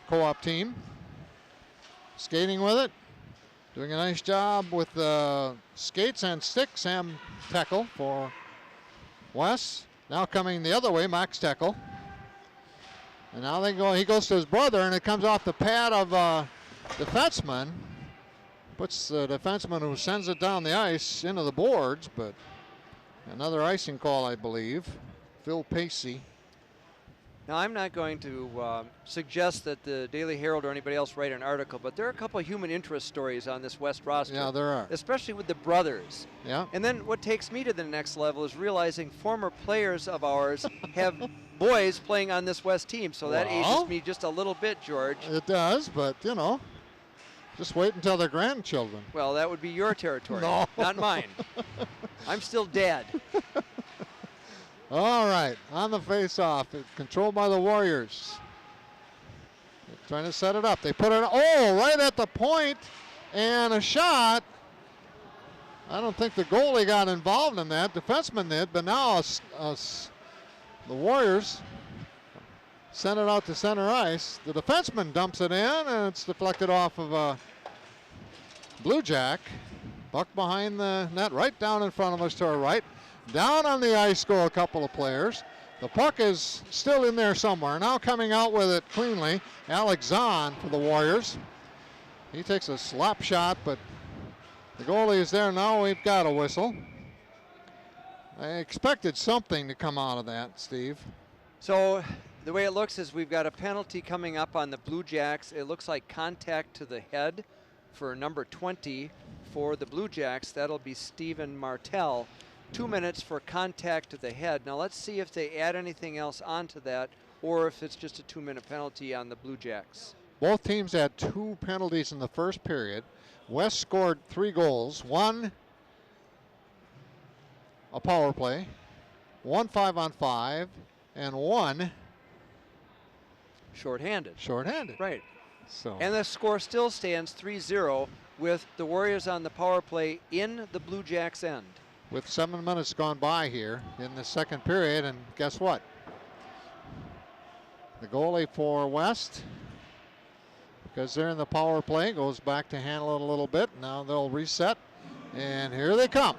co-op team. Skating with it. Doing a nice job with skates and sticks, Sam Teckel for Wes. Now coming the other way, Max Teckel. And now he goes to his brother, and it comes off the pad of defenseman. Puts the defenseman who sends it down the ice into the boards, but another icing call, I believe. Phil Pacey. Now, I'm not going to suggest that the Daily Herald or anybody else write an article, but there are a couple of human interest stories on this West roster. Yeah, there are. Especially with the brothers. Yeah. And then what takes me to the next level is realizing former players of ours have boys playing on this West team. So that ages me just a little bit, George. It does, but, you know, just wait until they're grandchildren. Well, that would be your territory, no. Not mine. I'm still dad. All right, on the face-off, controlled by the Warriors. They're trying to set it up. They put it, right at the point, and a shot. I don't think the goalie got involved in that. Defenseman did, but now the Warriors send it out to center ice. The defenseman dumps it in, and it's deflected off of a Blue Jack. Puck behind the net, right down in front of us to our right. Down on the ice go a couple of players. The puck is still in there somewhere. Now coming out with it cleanly, Alex Zahn for the Warriors. He takes a slap shot, but the goalie is there. Now we've got a whistle. I expected something to come out of that, Steve. So the way it looks is we've got a penalty coming up on the Blue Jacks. It looks like contact to the head for number 20 for the Blue Jacks. That'll be Steven Martell. 2 minutes for contact to the head. Now let's see if they add anything else onto that or if it's just a 2-minute penalty on the Blue Jacks. Both teams had 2 penalties in the first period. West scored 3 goals. 1 a power play, 1 5-on-5, and 1 shorthanded. Right. So. And the score still stands 3-0 with the Warriors on the power play in the Blue Jacks' end. With 7 minutes gone by here in the second period, and guess what? The goalie for West, because they're in the power play, goes back to handle it a little bit. Now they'll reset, and here they come.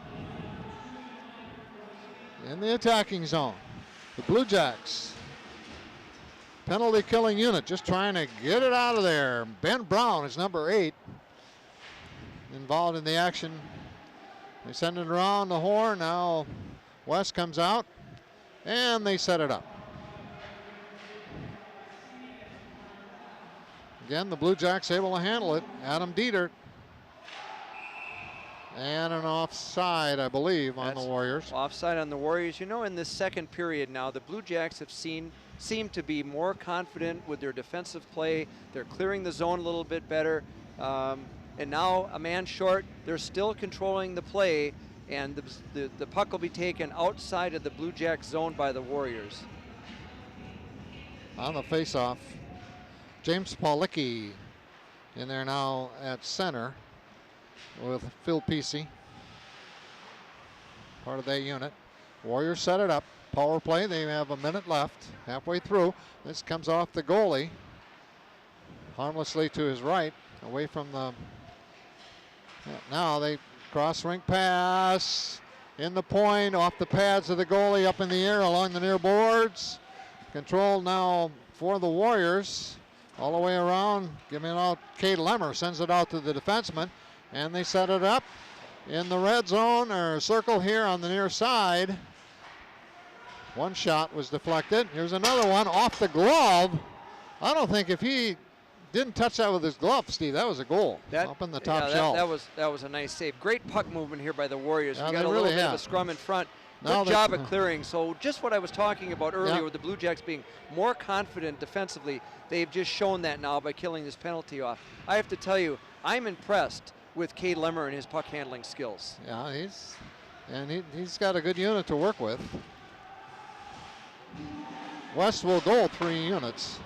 In the attacking zone, the Blue Jacks. Penalty killing unit just trying to get it out of there. Ben Brown is number 8, involved in the action. They send it around the horn. Now West comes out, and they set it up. Again, the Blue Jacks able to handle it. Adam Dietert. And an offside, I believe, on the Warriors. Offside on the Warriors. You know, in this second period now, the Blue Jacks have seemed to be more confident with their defensive play. They're clearing the zone a little bit better. And now a man short, they're still controlling the play, and the puck will be taken outside of the Blue Jack zone by the Warriors. On the faceoff, James Paulicki in there now at center with Phil Pesey, part of that unit. Warriors set it up. Power play, they have a minute left, halfway through. This comes off the goalie, harmlessly to his right, away from the... Now they cross rink pass in the point, off the pads of the goalie, up in the air along the near boards. Control now for the Warriors, all the way around, giving it out. Cade Lemmer sends it out to the defenseman, and they set it up in the red zone, or circle here on the near side. One shot was deflected. Here's another one off the glove. I don't think if he didn't touch that with his glove, Steve, that was a goal. Up in the top shelf. That was a nice save. Great puck movement here by the Warriors. Yeah, we got a little bit of a scrum in front. Good job of clearing. So just what I was talking about earlier with the Blue Jacks being more confident defensively, they've just shown that now by killing this penalty off. I have to tell you, I'm impressed with Cade Lemmer and his puck handling skills. Yeah, he's got a good unit to work with. West will go 3 units,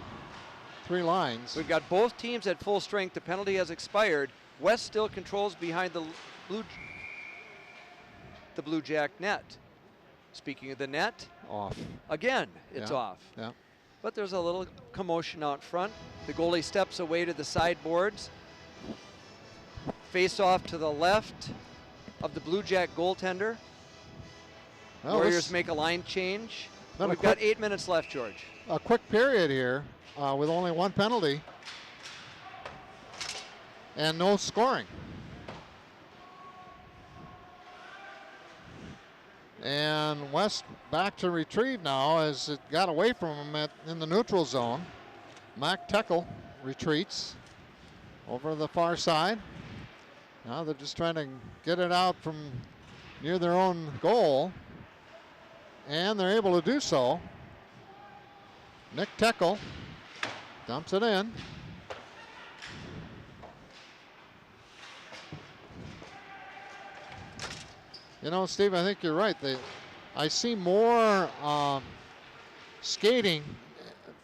3 lines. We've got both teams at full strength. The penalty has expired. West still controls behind the Blue Jack net. Speaking of the net, off. Again, it's off. Yeah. But there's a little commotion out front. The goalie steps away to the sideboards. Face off to the left of the Blue Jack goaltender. Well, Warriors make a line change. We've got 8 minutes left, George. A quick period here with only 1 penalty and no scoring. And West back to retrieve now as it got away from him in the neutral zone. Mac Teckel retreats over the far side. Now they're just trying to get it out from near their own goal. And they're able to do so. Nick Teckel dumps it in. You know, Steve, I think you're right. I see more skating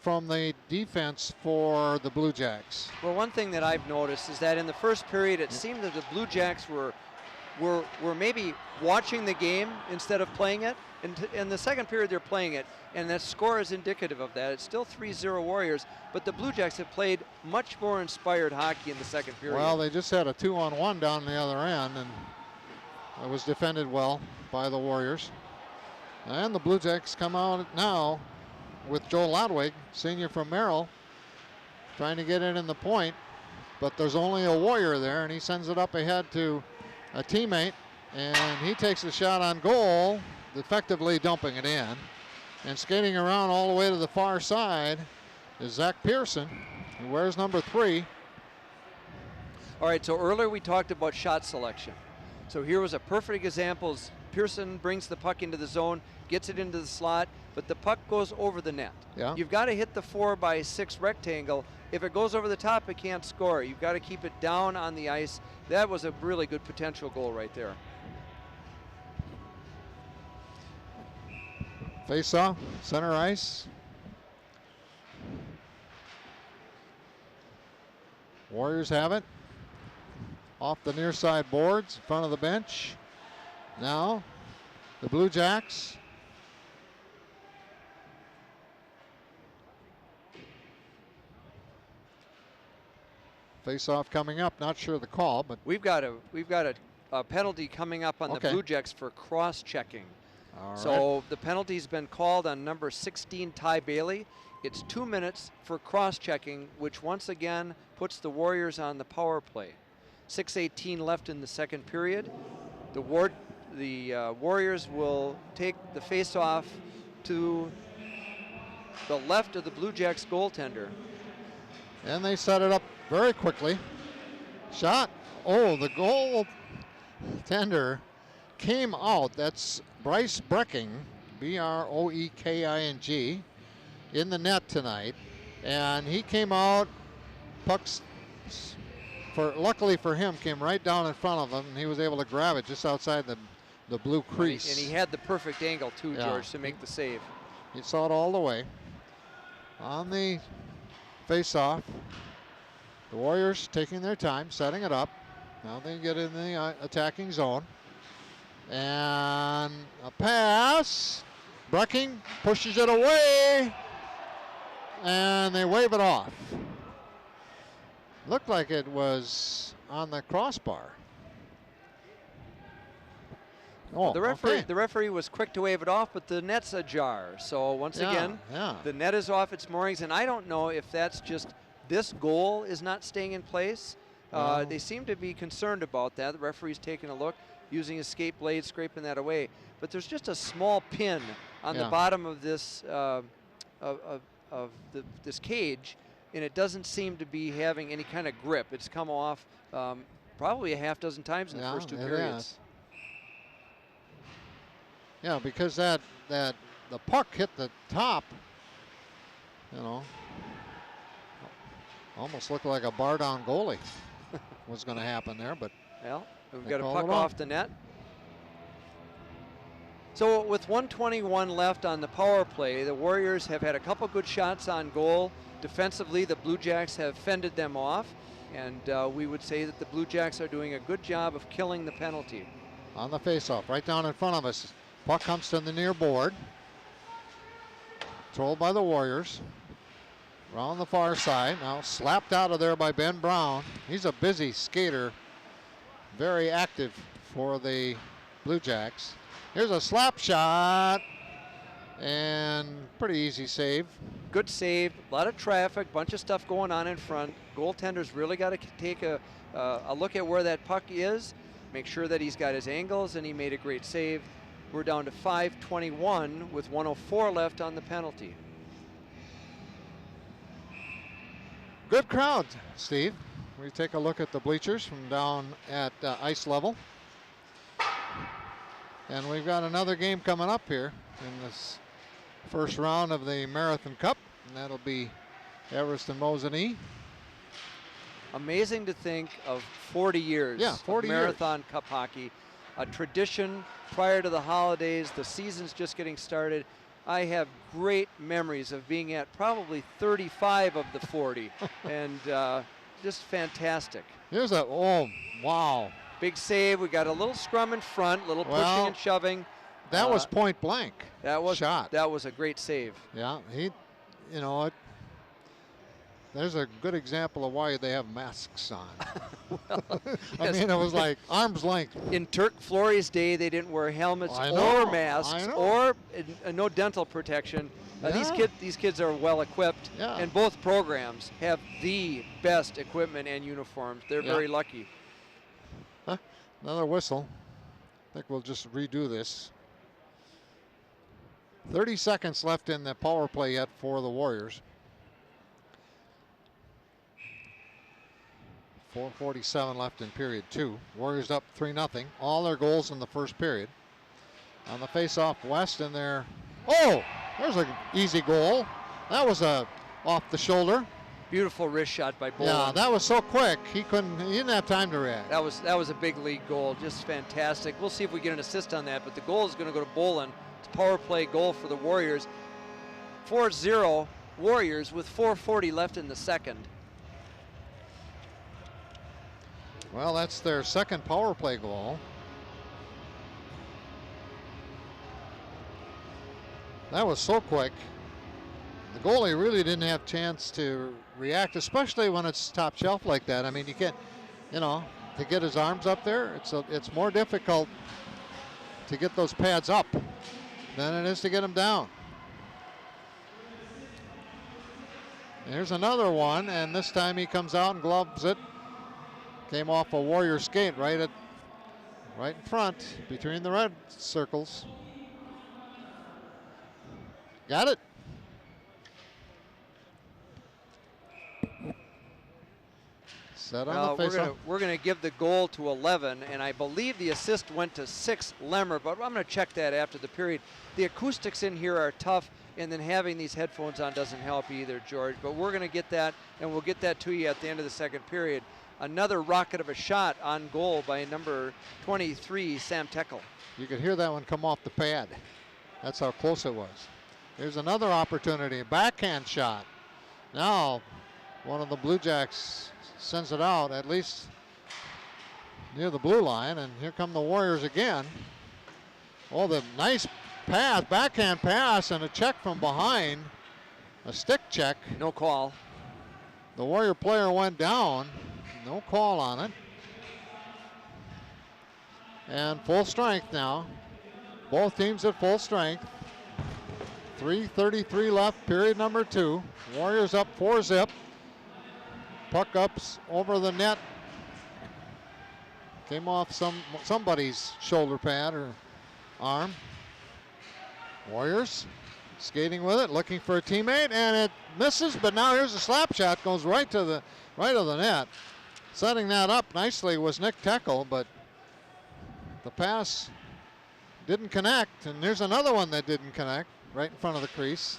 from the defense for the Blue Jacks. Well, one thing that I've noticed is that in the first period, it seemed that the Blue Jacks were maybe watching the game instead of playing it. In the second period, they're playing it, and that score is indicative of that. It's still 3-0 Warriors, but the Blue Jacks have played much more inspired hockey in the second period. Well, they just had a 2-on-1 down the other end, and it was defended well by the Warriors. And the Blue Jacks come out now with Joe Lodwig, senior from Merrill, trying to get it in the point, but there's only a Warrior there, and he sends it up ahead to a teammate, and he takes a shot on goal, effectively dumping it in. And skating around all the way to the far side is Zach Pearson, who wears number 3. All right, so earlier we talked about shot selection. So here was a perfect example. Pearson brings the puck into the zone, gets it into the slot, but the puck goes over the net. Yeah. You've got to hit the 4x6 rectangle. If it goes over the top, it can't score. You've got to keep it down on the ice. That was a really good potential goal right there. Face off, center ice. Warriors have it. Off the near side boards, in front of the bench. Now, the Blue Jacks. Face off coming up, not sure the call, but we've got a penalty coming up on the Blue Jacks for cross checking. So the penalty's been called on number 16, Ty Bailey. It's 2 minutes for cross-checking, which once again puts the Warriors on the power play. 6:18 left in the second period. The Warriors will take the face-off to the left of the Blue Jacks goaltender. And they set it up very quickly. Shot. Oh, the goal tender came out. That's Bryce Brecking, Broeking, in the net tonight. And he came out, pucks, luckily for him, came right down in front of him, and he was able to grab it just outside the blue crease. And he had the perfect angle, too, George, to make the save. He saw it all the way. On the face-off, the Warriors taking their time, setting it up. Now they get in the attacking zone. And a pass. Brecking pushes it away. And they wave it off. Looked like it was on the crossbar. Oh, the referee was quick to wave it off, but the net's ajar. So once again, the net is off its moorings, and I don't know if that's just this goal is not staying in place. They seem to be concerned about that. The referee's taking a look, using his skate blade, scraping that away. But there's just a small pin on the bottom of this this cage, and it doesn't seem to be having any kind of grip. It's come off probably a half dozen times in the first two periods. Yeah, because the puck hit the top, almost looked like a bar down goalie was going to happen there, but well, we've got a puck off the net. So with 1:21 left on the power play, the Warriors have had a couple good shots on goal. Defensively, the Blue Jacks have fended them off, and we would say that the Blue Jacks are doing a good job of killing the penalty. On the faceoff, right down in front of us. Puck comes to the near board. Controlled by the Warriors. Around the far side. Now slapped out of there by Ben Brown. He's a busy skater. Very active for the Blue Jacks. Here's a slap shot. And pretty easy save. Good save. A lot of traffic. Bunch of stuff going on in front. Goaltender's really got to take a look at where that puck is. Make sure that he's got his angles, and he made a great save. We're down to 5:21 with 1:04 left on the penalty. Good crowd, Steve. We take a look at the bleachers from down at ice level. And we've got another game coming up here in this first round of the Marathon Cup, and that'll be Everest and Mosinee. Amazing to think of 40 years of Marathon Cup hockey. A tradition prior to the holidays. The season's just getting started. I have great memories of being at probably 35 of the 40, and just fantastic. Here's wow. Big save. We got a little scrum in front, little pushing and shoving. That was point blank. That was shot. That was a great save. Yeah, there's a good example of why they have masks on. I mean, it was like arm's length. In Turk Flory's day, they didn't wear helmets or masks or no dental protection. These kids are well equipped, and both programs have the best equipment and uniforms. They're very lucky. Another whistle. I think we'll just redo this. 30 seconds left in the power play yet for the Warriors. 4:47 left in period 2. Warriors up 3-0. All their goals in the first period. On the face-off, West in there. Oh, there's an easy goal. That was off the shoulder. Beautiful wrist shot by Bolin. Yeah, that was so quick. He didn't have time to react. That was a big league goal. Just fantastic. We'll see if we get an assist on that, but the goal is going to go to Bolin. It's a power play goal for the Warriors. 4-0 Warriors with 4:40 left in the second. Well, that's their second power play goal. That was so quick. The goalie really didn't have a chance to react, especially when it's top shelf like that. I mean, you can't, to get his arms up there, it's more difficult to get those pads up than it is to get them down. Here's another one, and this time he comes out and gloves it. Came off a Warrior skate right in front between the red circles. Got it. Set on the face-off. We're gonna give the goal to 11, and I believe the assist went to 6 Lemmer, but I'm gonna check that after the period. The acoustics in here are tough, and then having these headphones on doesn't help either, George, but we're gonna get that, and we'll get that to you at the end of the second period. Another rocket of a shot on goal by number 23, Sam Teckel. You could hear that one come off the pad. That's how close it was. Here's another opportunity, backhand shot. Now, one of the Blue Jacks sends it out, at least near the blue line, and here come the Warriors again. Oh, the nice pass, backhand pass, and a check from behind, a stick check. No call. The Warrior player went down, no call on it. And full strength now. Both teams at full strength. 3:33 left, period number 2. Warriors up 4-zip. Puck ups over the net. Came off somebody's shoulder pad or arm. Warriors skating with it, looking for a teammate, and it misses, but now here's a slap shot, goes right to the net. Setting that up nicely was Nick Teckel, but the pass didn't connect, and there's another one that didn't connect right in front of the crease.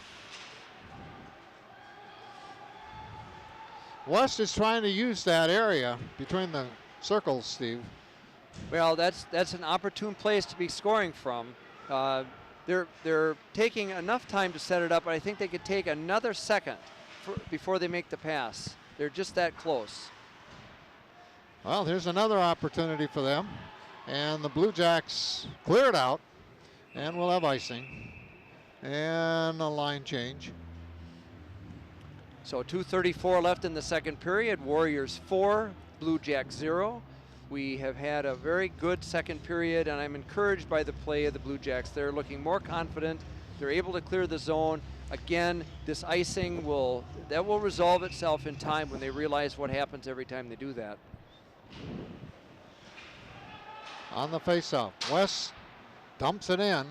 West is trying to use that area between the circles, Steve. Well, that's an opportune place to be scoring from. They're taking enough time to set it up, but I think they could take another second before they make the pass. They're just that close. Well, here's another opportunity for them, and the Blue Jacks cleared out, and we'll have icing and a line change. So 2:34 left in the second period. Warriors 4, Blue Jacks 0. We have had a very good second period, and I'm encouraged by the play of the Blue Jacks. They're looking more confident. They're able to clear the zone. Again, this icing will resolve itself in time when they realize what happens every time they do that. On the faceoff, West dumps it in.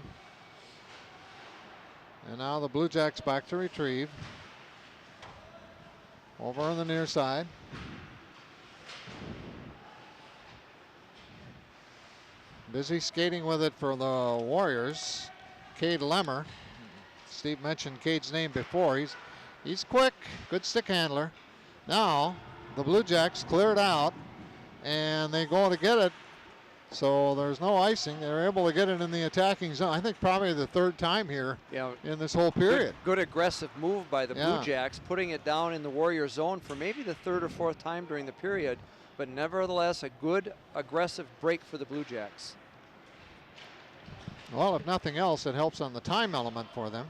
And now the Blue Jacks back to retrieve. Over on the near side. Busy skating with it for the Warriors. Cade Lemmer. Steve mentioned Cade's name before. He's quick, good stick handler. Now the Blue Jacks clear it out, and they go to get it. So there's no icing. They're able to get it in the attacking zone. I think probably the third time here in this whole period. Good aggressive move by the Blue Jacks, putting it down in the Warrior zone for maybe the third or fourth time during the period, but nevertheless a good aggressive break for the Blue Jacks. Well, if nothing else, it helps on the time element for them.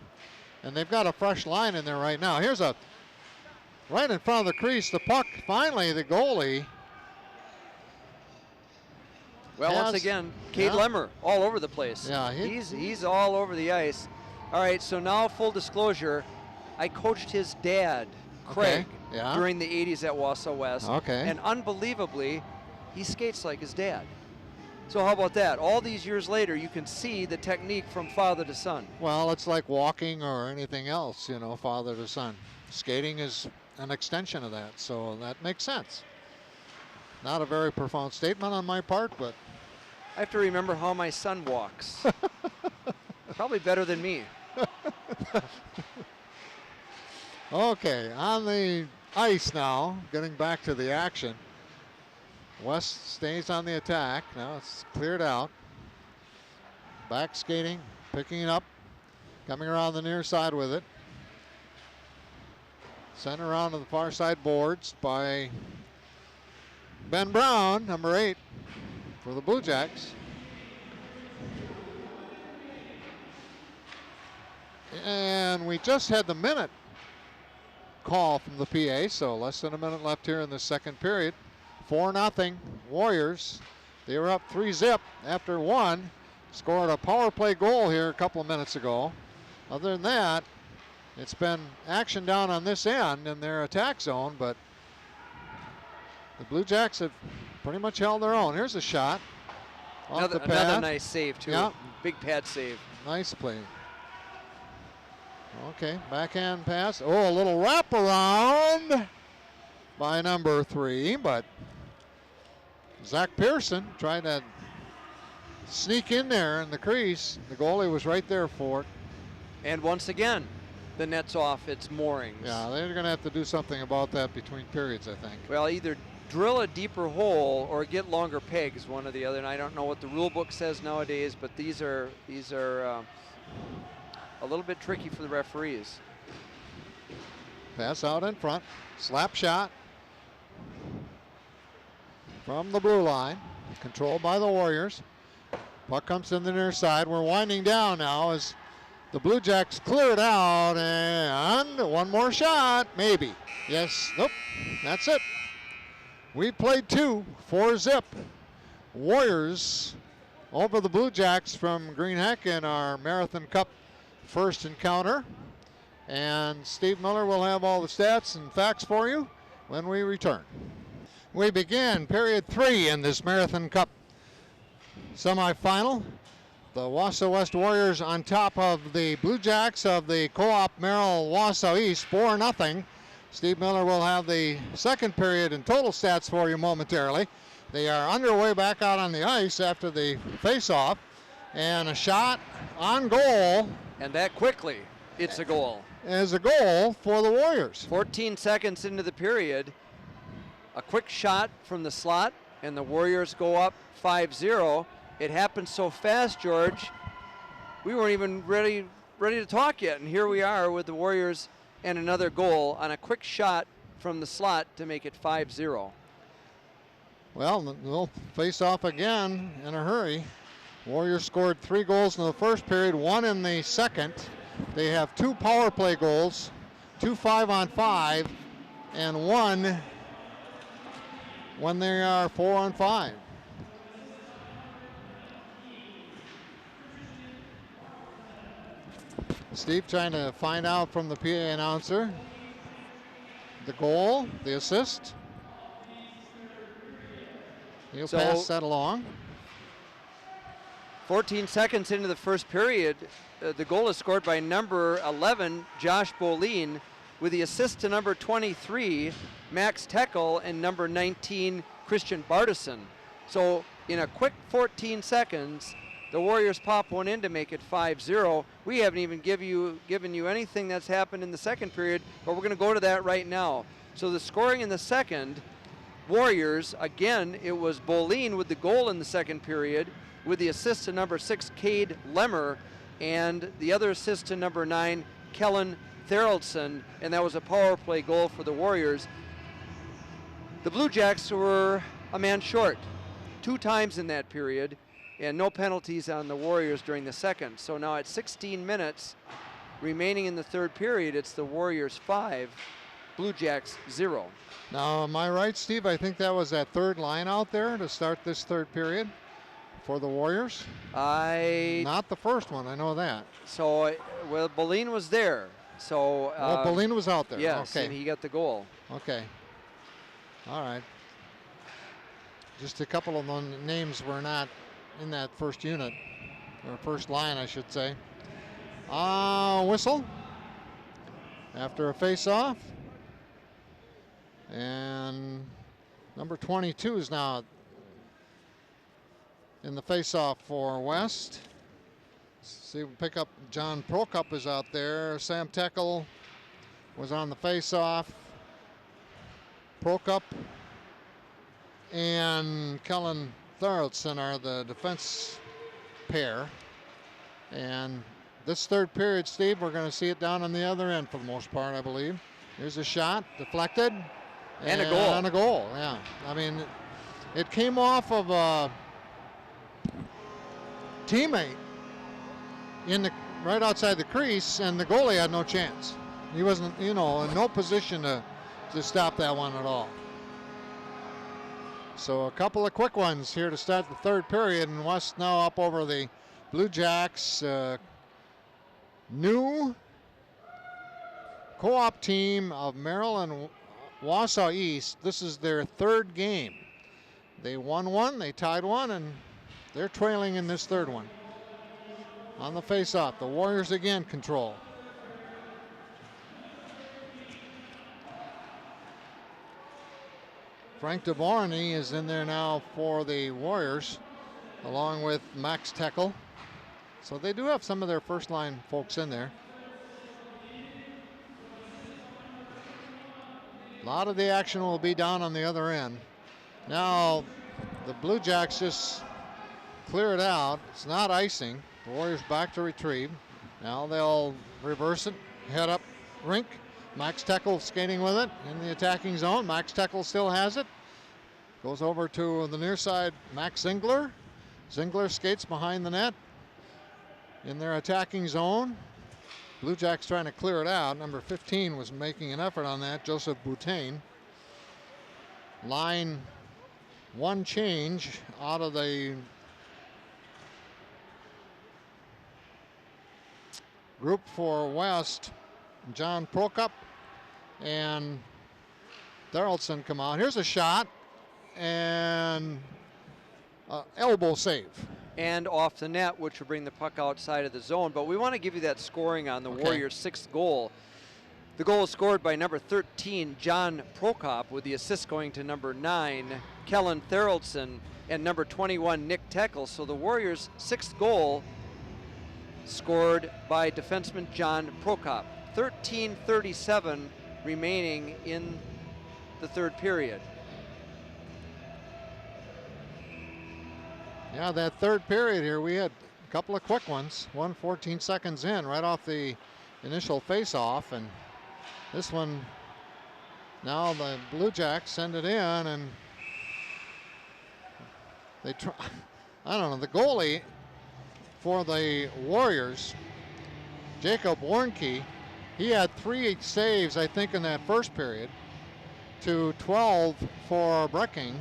And they've got a fresh line in there right now. Here's right in front of the crease, the puck, finally the goalie. Well, once again, Cade Lemmer all over the place. Yeah, he's all over the ice. All right, so now full disclosure, I coached his dad, Craig, during the 80s at Wausau West. Okay. And unbelievably, he skates like his dad. So how about that? All these years later, you can see the technique from father to son. Well, it's like walking or anything else, father to son. Skating is an extension of that, so that makes sense. Not a very profound statement on my part, but I have to remember how my son walks. Probably better than me. Okay, on the ice now, getting back to the action. West stays on the attack. Now it's cleared out. Back skating, picking it up, coming around the near side with it. Sent around to the far side boards by Ben Brown, number 8, for the Blue Jacks. And we just had the minute call from the PA, so less than a minute left here in the second period. 4-0 Warriors. They were up 3-zip after one. Scored a power play goal here a couple of minutes ago. Other than that, it's been action down on this end in their attack zone, but the Blue Jacks have pretty much held their own. Here's a shot. Another nice save, too. Yeah. Big pad save. Nice play. Okay, backhand pass. Oh, a little wraparound. by number 3, but Zach Pearson tried to sneak in there in the crease. The goalie was right there for it. And once again, the net's off its moorings. Yeah, they're going to have to do something about that between periods, I think. Well, either drill a deeper hole or get longer pegs, one or the other. And I don't know what the rule book says nowadays, but these are a little bit tricky for the referees. Pass out in front, slap shot from the blue line, controlled by the Warriors. Puck comes in the near side. We're winding down now as the Blue Jacks clear it out, and one more shot, maybe. Yes, nope, that's it. We played 2, 4-zip. Warriors over the Blue Jacks from Greenheck in our Marathon Cup first encounter. And Steve Miller will have all the stats and facts for you when we return. We begin period 3 in this Marathon Cup semifinal. The Wausau West Warriors on top of the Blue Jacks of the Co-op Merrill Wausau East, 4-0. Steve Miller will have the second period and total stats for you momentarily. They are underway back out on the ice after the face-off, and a shot on goal. And that quickly, it's a goal. Is a goal for the Warriors. 14 seconds into the period, a quick shot from the slot, and the Warriors go up 5-0. It happened so fast, George, we weren't even ready to talk yet. And here we are with the Warriors and another goal on a quick shot from the slot to make it 5-0. Well, they'll face off again in a hurry. Warriors scored 3 goals in the first period, 1 in the second. They have 2 power play goals, 2 5-on-5, and 1 when they are 4-on-5. Steve trying to find out from the PA announcer the goal, the assist. He'll pass that along. 14 seconds into the first period, the goal is scored by number 11, Josh Bolin, with the assist to number 23, Max Teckel, and number 19, Christian Bartison. So in a quick 14 seconds, the Warriors pop one in to make it 5-0. We haven't even given you anything that's happened in the second period, but we're going to go to that right now. So the scoring in the second, Warriors, again, it was Bolin with the goal in the second period, with the assist to number 6, Cade Lemmer, and the other assist to number 9, Kellen Theraldson, and that was a power play goal for the Warriors. The Blue Jacks were a man short 2 times in that period, and no penalties on the Warriors during the second. So now at 16 minutes remaining in the third period, it's the Warriors 5, Blue Jacks 0. Now, am I right, Steve? I think that was that third line out there to start this third period for the Warriors. Not the first one, I know that. So, well, Bolin was there. So. Bolin was out there. Yes, okay. And he got the goal. Okay. All right. Just a couple of the names were not in that first unit, or first line, I should say. Whistle after a face-off. And number 22 is now in the face-off for West. See, we pick up John Prokop is out there. Sam Teckel was on the face-off. Prokop and Kellen Tharaldson are the defense pair. And this third period, Steve, we're going to see it down on the other end for the most part, I believe. Here's a shot, deflected. And a goal. And a goal, yeah. I mean, it came off of a teammate right outside the crease, and the goalie had no chance. He wasn't, in no position to stop that one at all. So a couple of quick ones here to start the third period, and West now up over the Blue Jacks. New co-op team of Merrill and Wausau East. This is their third game. They won one, they tied one, and they're trailing in this third one. On the face-off, the Warriors again control. Frank DeBorny is in there now for the Warriors, along with Max Teckel. So they do have some of their first line folks in there. A lot of the action will be down on the other end. Now the Blue Jacks just clear it out. It's not icing. The Warriors back to retrieve. Now they'll reverse it, head up rink. Max Teckel skating with it in the attacking zone. Max Teckel still has it. Goes over to the near side, Max Zingler. Zingler skates behind the net in their attacking zone. Blue Jacks trying to clear it out. Number 15 was making an effort on that, Joseph Boutain. Line one change out of the group for West. John Prokop and Darrellson come out. Here's a shot and elbow save. And off the net, which will bring the puck outside of the zone. But we want to give you that scoring on the Warriors' 6th goal. The goal was scored by number 13, John Prokop, with the assist going to number 9, Kellen Theraldson, and number 21, Nick Teckel. So the Warriors' 6th goal scored by defenseman John Prokop. 13:37 remaining in the third period. Yeah, that third period here, we had a couple of quick ones. 14 seconds in, right off the initial face-off, and this one, now the Blue Jacks send it in, and they try. I don't know. The goalie for the Warriors, Jacob Warnke, he had 3 saves, I think, in that first period, to 12 for Brecking.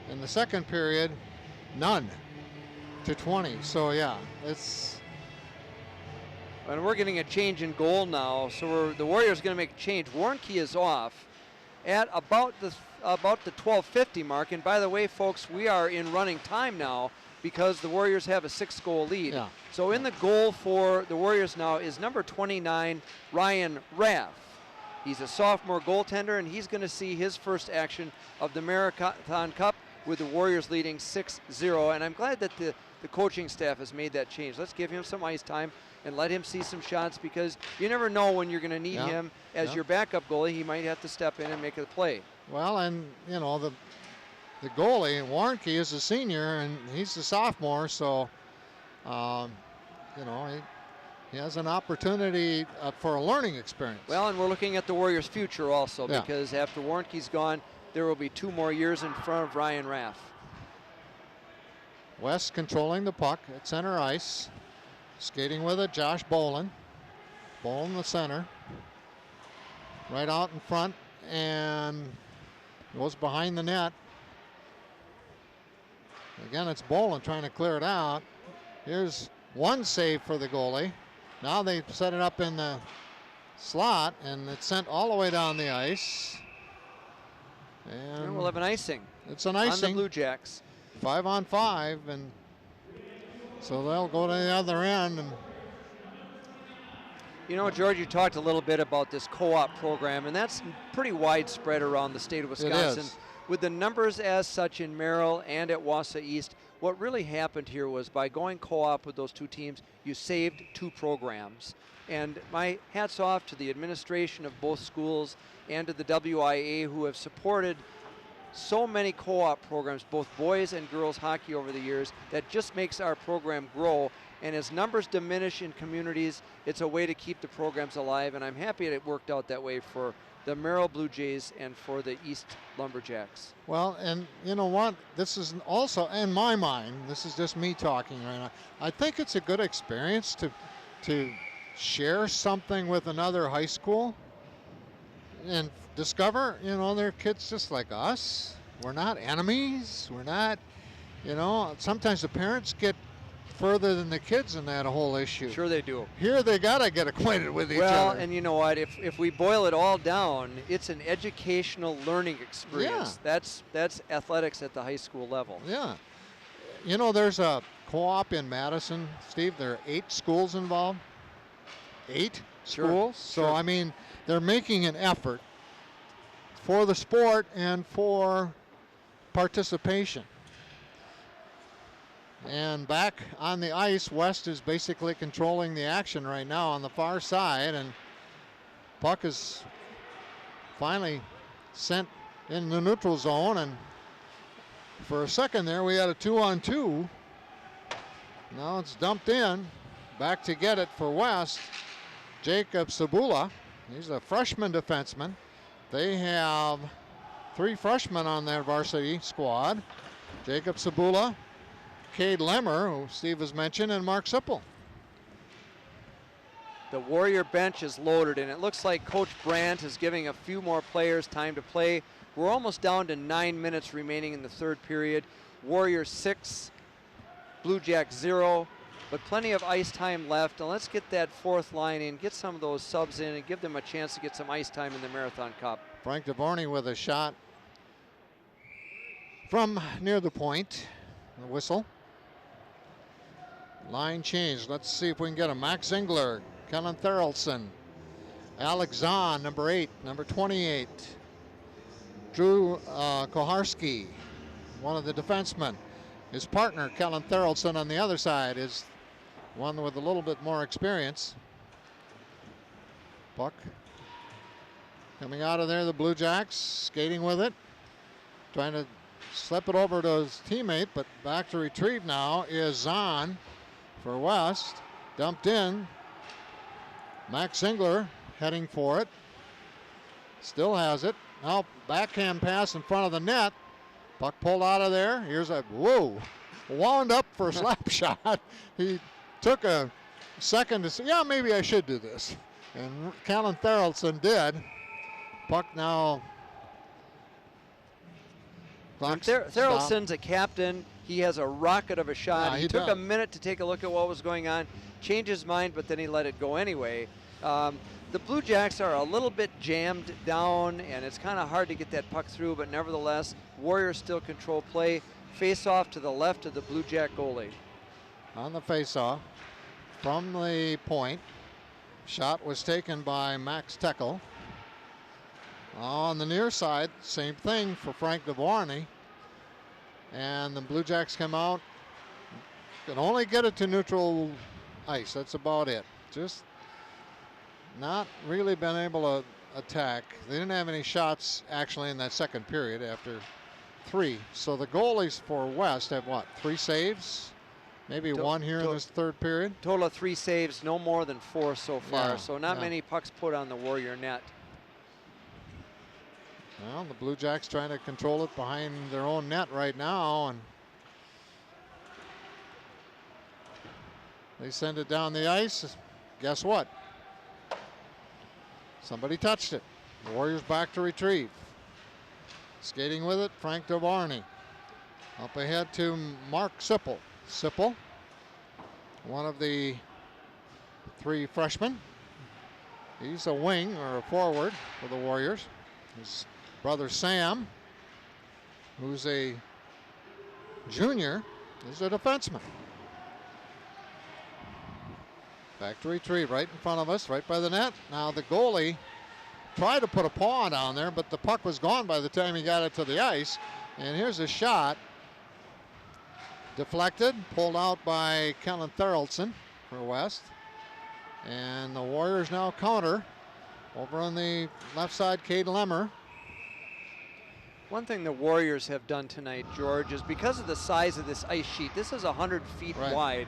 In the second period, none to 20. So yeah, it's. And we're getting a change in goal now. So the Warriors going to make a change. Warnke is off at about the 12:50 mark. And by the way, folks, we are in running time now because the Warriors have a 6-goal lead. Yeah. So in the goal for the Warriors now is number 29, Ryan Raff. He's a sophomore goaltender, and he's going to see his first action of the Marathon Cup with the Warriors leading 6-0. And I'm glad that the coaching staff has made that change. Let's give him some ice time and let him see some shots, because you never know when you're going to need him as your backup goalie. He might have to step in and make a play. Well, and you know, the goalie, Warnke, is a senior and he's a sophomore, so you know, he has an opportunity for a learning experience. Well, and we're looking at the Warriors' future also, because after Warnke's gone, there will be 2 more years in front of Ryan Raff. West controlling the puck at center ice. Skating with it, Josh Bolin. Bolin the center. Right out in front and goes behind the net. Again, it's Bolin trying to clear it out. Here's one save for the goalie. Now they set it up in the slot, and it's sent all the way down the ice. And we'll have an icing. It's an icing. On the Blue Jacks. 5-on-5, and so they'll go to the other end. And you know, George, you talked a little bit about this co-op program, and that's pretty widespread around the state of Wisconsin. It is. With the numbers as such in Merrill and at Wausau East, what really happened here was by going co-op with those 2 teams, you saved 2 programs. And my hats off to the administration of both schools and to the WIA, who have supported so many co-op programs, both boys and girls hockey over the years, that just makes our program grow. And as numbers diminish in communities, it's a way to keep the programs alive. And I'm happy it worked out that way for the Merrill Blue Jays and for the East Lumberjacks. Well, and you know what? This is also, in my mind, this is just me talking right now, I think it's a good experience to share something with another high school and discover, you know, they're kids just like us. We're not enemies. We're not, you know, sometimes the parents get further than the kids in that whole issue. Sure they do. Here they got to get acquainted with each other. Well, and you know what? If we boil it all down, it's an educational learning experience. Yeah. That's athletics at the high school level. Yeah. You know, there's a co-op in Madison, Steve. There are 8 schools involved. 8 schools. So, Sure. I mean, they're making an effort for the sport and for participation. And back on the ice, West is basically controlling the action right now on the far side, and puck is finally sent in the neutral zone, and for a second there we had a 2-on-2. Now it's dumped in. Back to get it for West. Jacob Sabula. He's a freshman defenseman. They have 3 freshmen on their varsity squad. Jacob Sabula, Cade Lemmer, who Steve has mentioned, and Mark Sipple. The Warrior bench is loaded, and it looks like Coach Brandt is giving a few more players time to play. We're almost down to 9 minutes remaining in the third period. Warriors 6, Blue Jackets 0, but plenty of ice time left. And let's get that fourth line in, get some of those subs in, and give them a chance to get some ice time in the Marathon Cup. Frank DeVorney with a shot from near the point. The whistle. Line change. Let's see if we can get him. Max Zingler, Kellen Therrelson, Alex Zahn, number 8, number 28. Drew Koharski, one of the defensemen. His partner, Kellen Therrelson, on the other side is one with a little bit more experience. Puck coming out of there, the Blue Jacks skating with it, trying to slip it over to his teammate, but back to retrieve now is Zahn for West. Dumped in. Max Zingler heading for it. Still has it. Now backhand pass in front of the net. Puck pulled out of there. Here's a, whoa, wound up for a slap shot. He took a second to say, yeah, maybe I should do this. And Kellen Therrelson did. Puck now. Therrelson's a captain. He has a rocket of a shot. Yeah, he took a minute to take a look at what was going on, changed his mind, but then he let it go anyway. The Blue Jacks are a little bit jammed down, and it's kind of hard to get that puck through, but nevertheless, Warriors still control play. Face-off to the left of the Blue Jack goalie. On the face-off from the point. Shot was taken by Max Teckel. On the near side, same thing for Frank DeVorney. And the Blue Jacks come out. Can only get it to neutral ice. That's about it. Just not really been able to attack. They didn't have any shots actually in that second period after 3. So the goalies for West have what, 3 saves? Maybe 1 here in this third period? Total of 3 saves, no more than 4 so far. Yeah, so not many pucks put on the Warrior net. Well, the Blue Jacks trying to control it behind their own net right now, and they send it down the ice. Guess what? Somebody touched it. The Warriors back to retrieve. Skating with it, Frank DeVorney. Up ahead to Mark Sipple. Sipple, one of the 3 freshmen. He's a wing or a forward for the Warriors. His brother Sam, who's a junior, is a defenseman. Back to retrieve right in front of us, right by the net. Now the goalie tried to put a paw down there, but the puck was gone by the time he got it to the ice. And here's a shot. Deflected, pulled out by Kellen Therrelson for West. And the Warriors now counter. Over on the left side, Cade Lemmer. One thing the Warriors have done tonight, George, is because of the size of this ice sheet, this is 100 feet wide.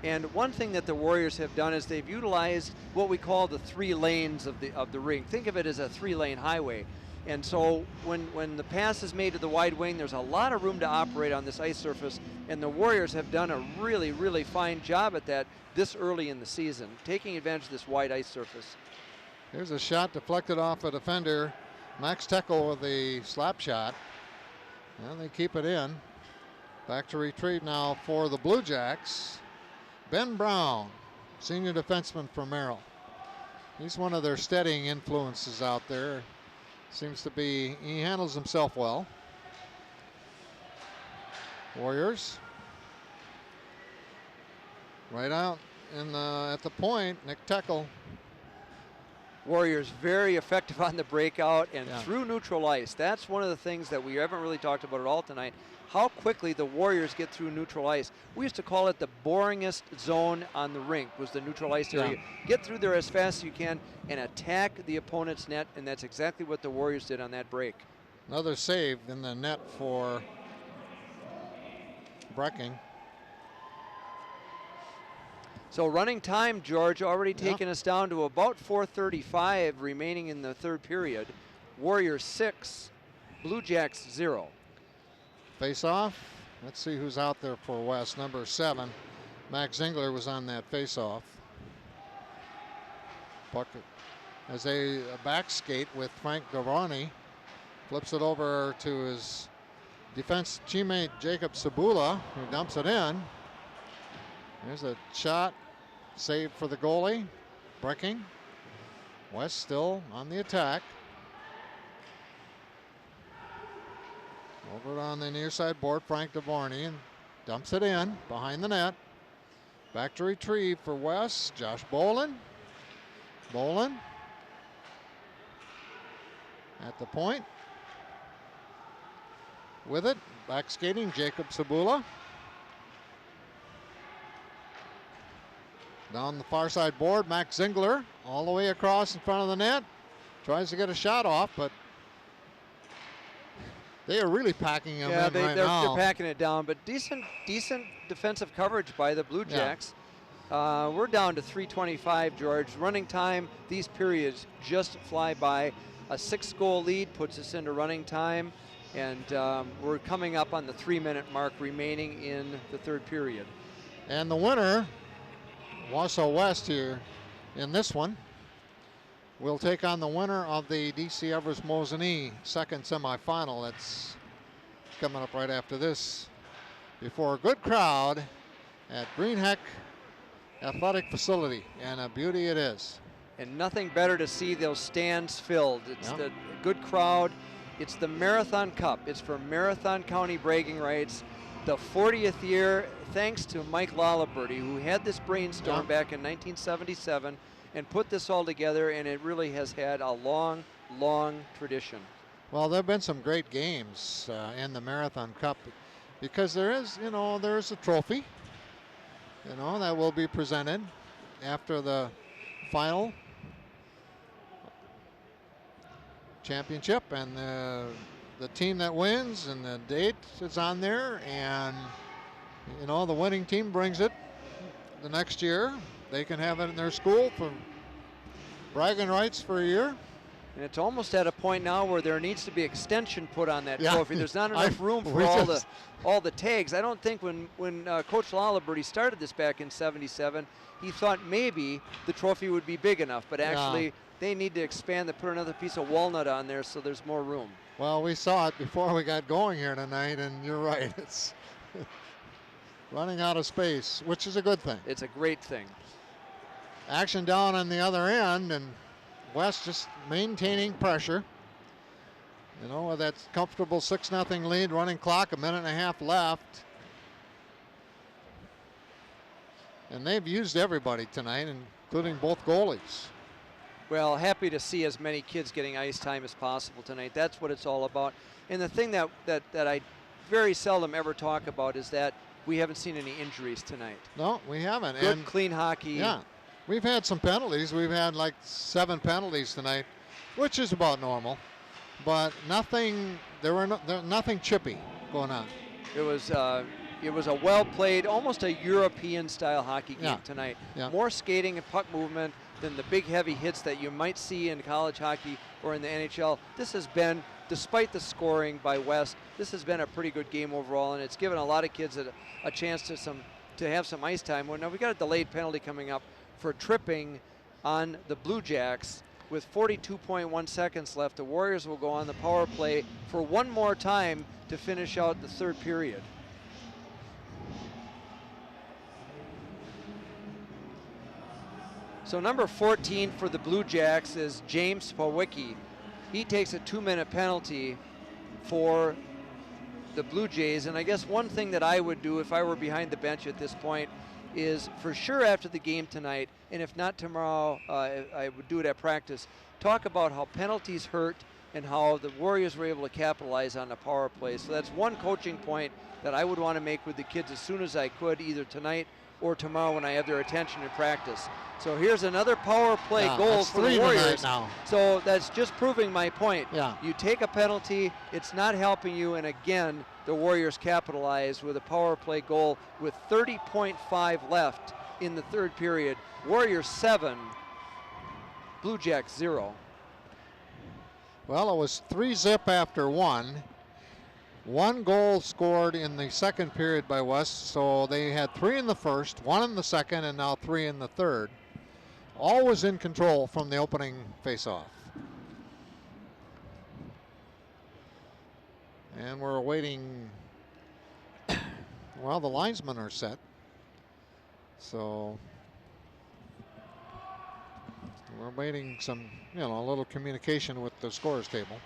And one thing that the Warriors have done is they've utilized what we call the 3 lanes of the ring. Think of it as a 3-lane highway. And so when the pass is made to the wide wing, there's a lot of room to operate on this ice surface, and the Warriors have done a really, really fine job at that this early in the season, taking advantage of this wide ice surface. Here's a shot deflected off a defender. Max Teckel with the slap shot. And they keep it in. Back to retrieve now for the Blue Jacks. Ben Brown, senior defenseman from Merrill. He's one of their steadying influences out there. Seems to be, he handles himself well. Warriors. Right out in at the point, Nick Teckel Warriors very effective on the breakout and Yeah. through neutral ice. That's one of the things that we haven't really talked about at all tonight. How quickly the Warriors get through neutral ice. We used to call it the boringest zone on the rink, was the neutral ice area. Get through there as fast as you can and attack the opponent's net, and that's exactly what the Warriors did on that break. Another save in the net for Brecking. So running time, George, already taking us down to about 4:35 remaining in the third period. Warriors 6, Blue Jacks 0. Face off. Let's see who's out there for West. Number 7, Max Zingler was on that face off. Puck as a back skate with Frank Gavarni. Flips it over to his defense teammate Jacob Sabula, who dumps it in. There's a shot, save for the goalie, Brecking. West still on the attack. Over on the near side board, Frank Gavarni, and dumps it in behind the net. Back to retrieve for West, Josh Bolin. Bolin at the point. With it, back skating, Jacob Sabula. Down the far side board, Max Zingler all the way across in front of the net. Tries to get a shot off, but they are really packing him in right now. They're packing it down, but decent defensive coverage by the Blue Jacks. We're down to 3:25, George. Running time, these periods just fly by. A 6-goal lead puts us into running time, and we're coming up on the 3-minute mark remaining in the third period. And the winner, Wausau West here in this one, will take on the winner of the DC Everest Mosinee second semifinal. That's coming up right after this, before a good crowd at Greenheck Athletic Facility, and a beauty it is. And nothing better to see those stands filled. It's the good crowd. It's the Marathon Cup. It's for Marathon County bragging rights. The 40th year, thanks to Mike Laliberty, who had this brainstorm back in 1977 and put this all together, and it really has had a long, long tradition. Well, there have been some great games in the Marathon Cup, because there is a trophy, that will be presented after the final championship, and the team that wins, and the date is on there, and the winning team brings it the next year. They can have it in their school for bragging rights for a year. And it's almost at a point now where there needs to be extension put on that trophy. There's not enough room for all the tags. I don't think when Coach Laliberty started this back in '77, he thought maybe the trophy would be big enough, but actually they need to expand to put another piece of walnut on there so there's more room. Well, we saw it before we got going here tonight, and you're right. It's running out of space, which is a good thing. It's a great thing. Action down on the other end, and West just maintaining pressure. With that comfortable 6-0 lead, running clock, 1.5 minutes left. And they've used everybody tonight, including both goalies. Well, happy to see as many kids getting ice time as possible tonight. That's what it's all about. And the thing that I very seldom ever talk about is that we haven't seen any injuries tonight. No, we haven't. Good, clean hockey. Yeah. We've had some penalties. We've had like 7 penalties tonight, which is about normal. But nothing, there was nothing chippy going on. It was a well-played, almost a European-style hockey game tonight. Yeah. More skating and puck movement than the big heavy hits that you might see in college hockey or in the NHL. This has been, despite the scoring by West, this has been a pretty good game overall, and it's given a lot of kids a chance to have some ice time. Well, now we got a delayed penalty coming up for tripping on the Blue Jacks. With 42.1 seconds left, the Warriors will go on the power play for one more time to finish out the third period. So number 14 for the Blue Jacks is James Pawicki. He takes a 2-minute penalty for the Blue Jays, and I guess one thing that I would do if I were behind the bench at this point is for sure after the game tonight, and if not tomorrow, I would do it at practice, talk about how penalties hurt and how the Warriors were able to capitalize on the power play. So that's one coaching point that I would want to make with the kids as soon as I could, either tonight or tomorrow when I have their attention in practice. So here's another power play goal for the Warriors. Now. So that's just proving my point. Yeah. You take a penalty, it's not helping you, and again, the Warriors capitalize with a power play goal with 30.5 left in the third period. Warriors 7, Blue Jackets 0. Well, it was 3-0 after one. One goal scored in the second period by West, so they had 3 in the first, 1 in the second, and now 3 in the third. Always in control from the opening faceoff. And we're awaiting, well, the linesmen are set. So we're waiting some, a little communication with the scorers table.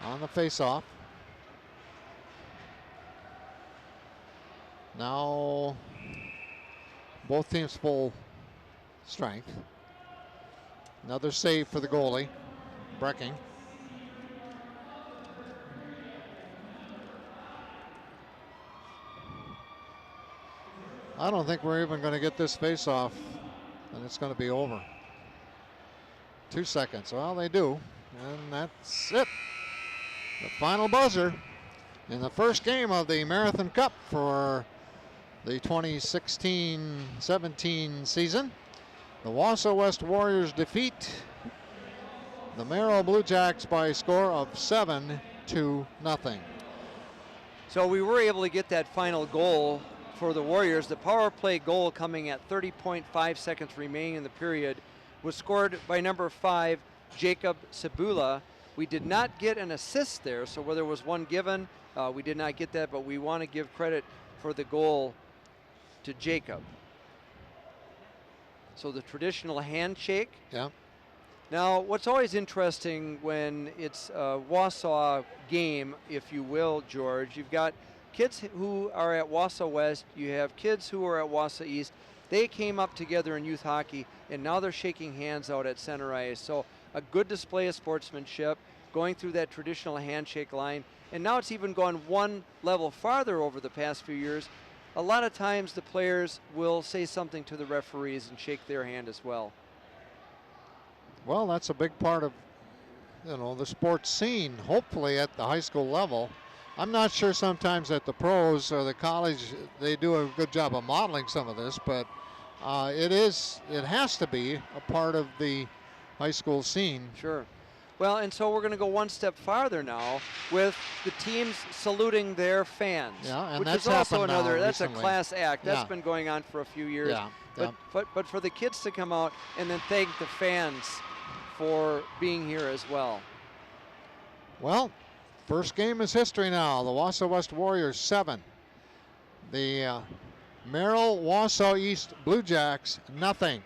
On the faceoff. Now both teams full strength. Another save for the goalie, Brecking. I don't think we're even going to get this face-off, and it's going to be over. 2 seconds. Well, they do, and that's it. The final buzzer in the first game of the Marathon Cup for the 2016-17 season. The Wausau West Warriors defeat the Merrill Blue Jackets by a score of 7-0. So we were able to get that final goal for the Warriors. The power play goal coming at 30.5 seconds remaining in the period was scored by number 5, Jacob Cebula. We did not get an assist there, so where there was one given, we did not get that, but we want to give credit for the goal to Jacob. So the traditional handshake. Yeah. Now, what's always interesting when it's a Wausau game, if you will, George, you've got kids who are at Wausau West, you have kids who are at Wausau East. They came up together in youth hockey, and now they're shaking hands out at center ice. So a good display of sportsmanship, going through that traditional handshake line, and now it's even gone one level farther over the past few years. A lot of times the players will say something to the referees and shake their hand as well. Well, that's a big part of, the sports scene, hopefully at the high school level. I'm not sure sometimes at the pros or the college they do a good job of modeling some of this, but it has to be a part of the high school scene. Sure. Well, and so we're going to go one step farther now with the teams saluting their fans. Yeah, and which that's is also happened now another, that's recently. A class act. That's Yeah. been going on for a few years. Yeah. But for the kids to come out and then thank the fans for being here as well. Well, first game is history now. The Wausau West Warriors 7. The Merrill Wausau East Blue Jacks 0.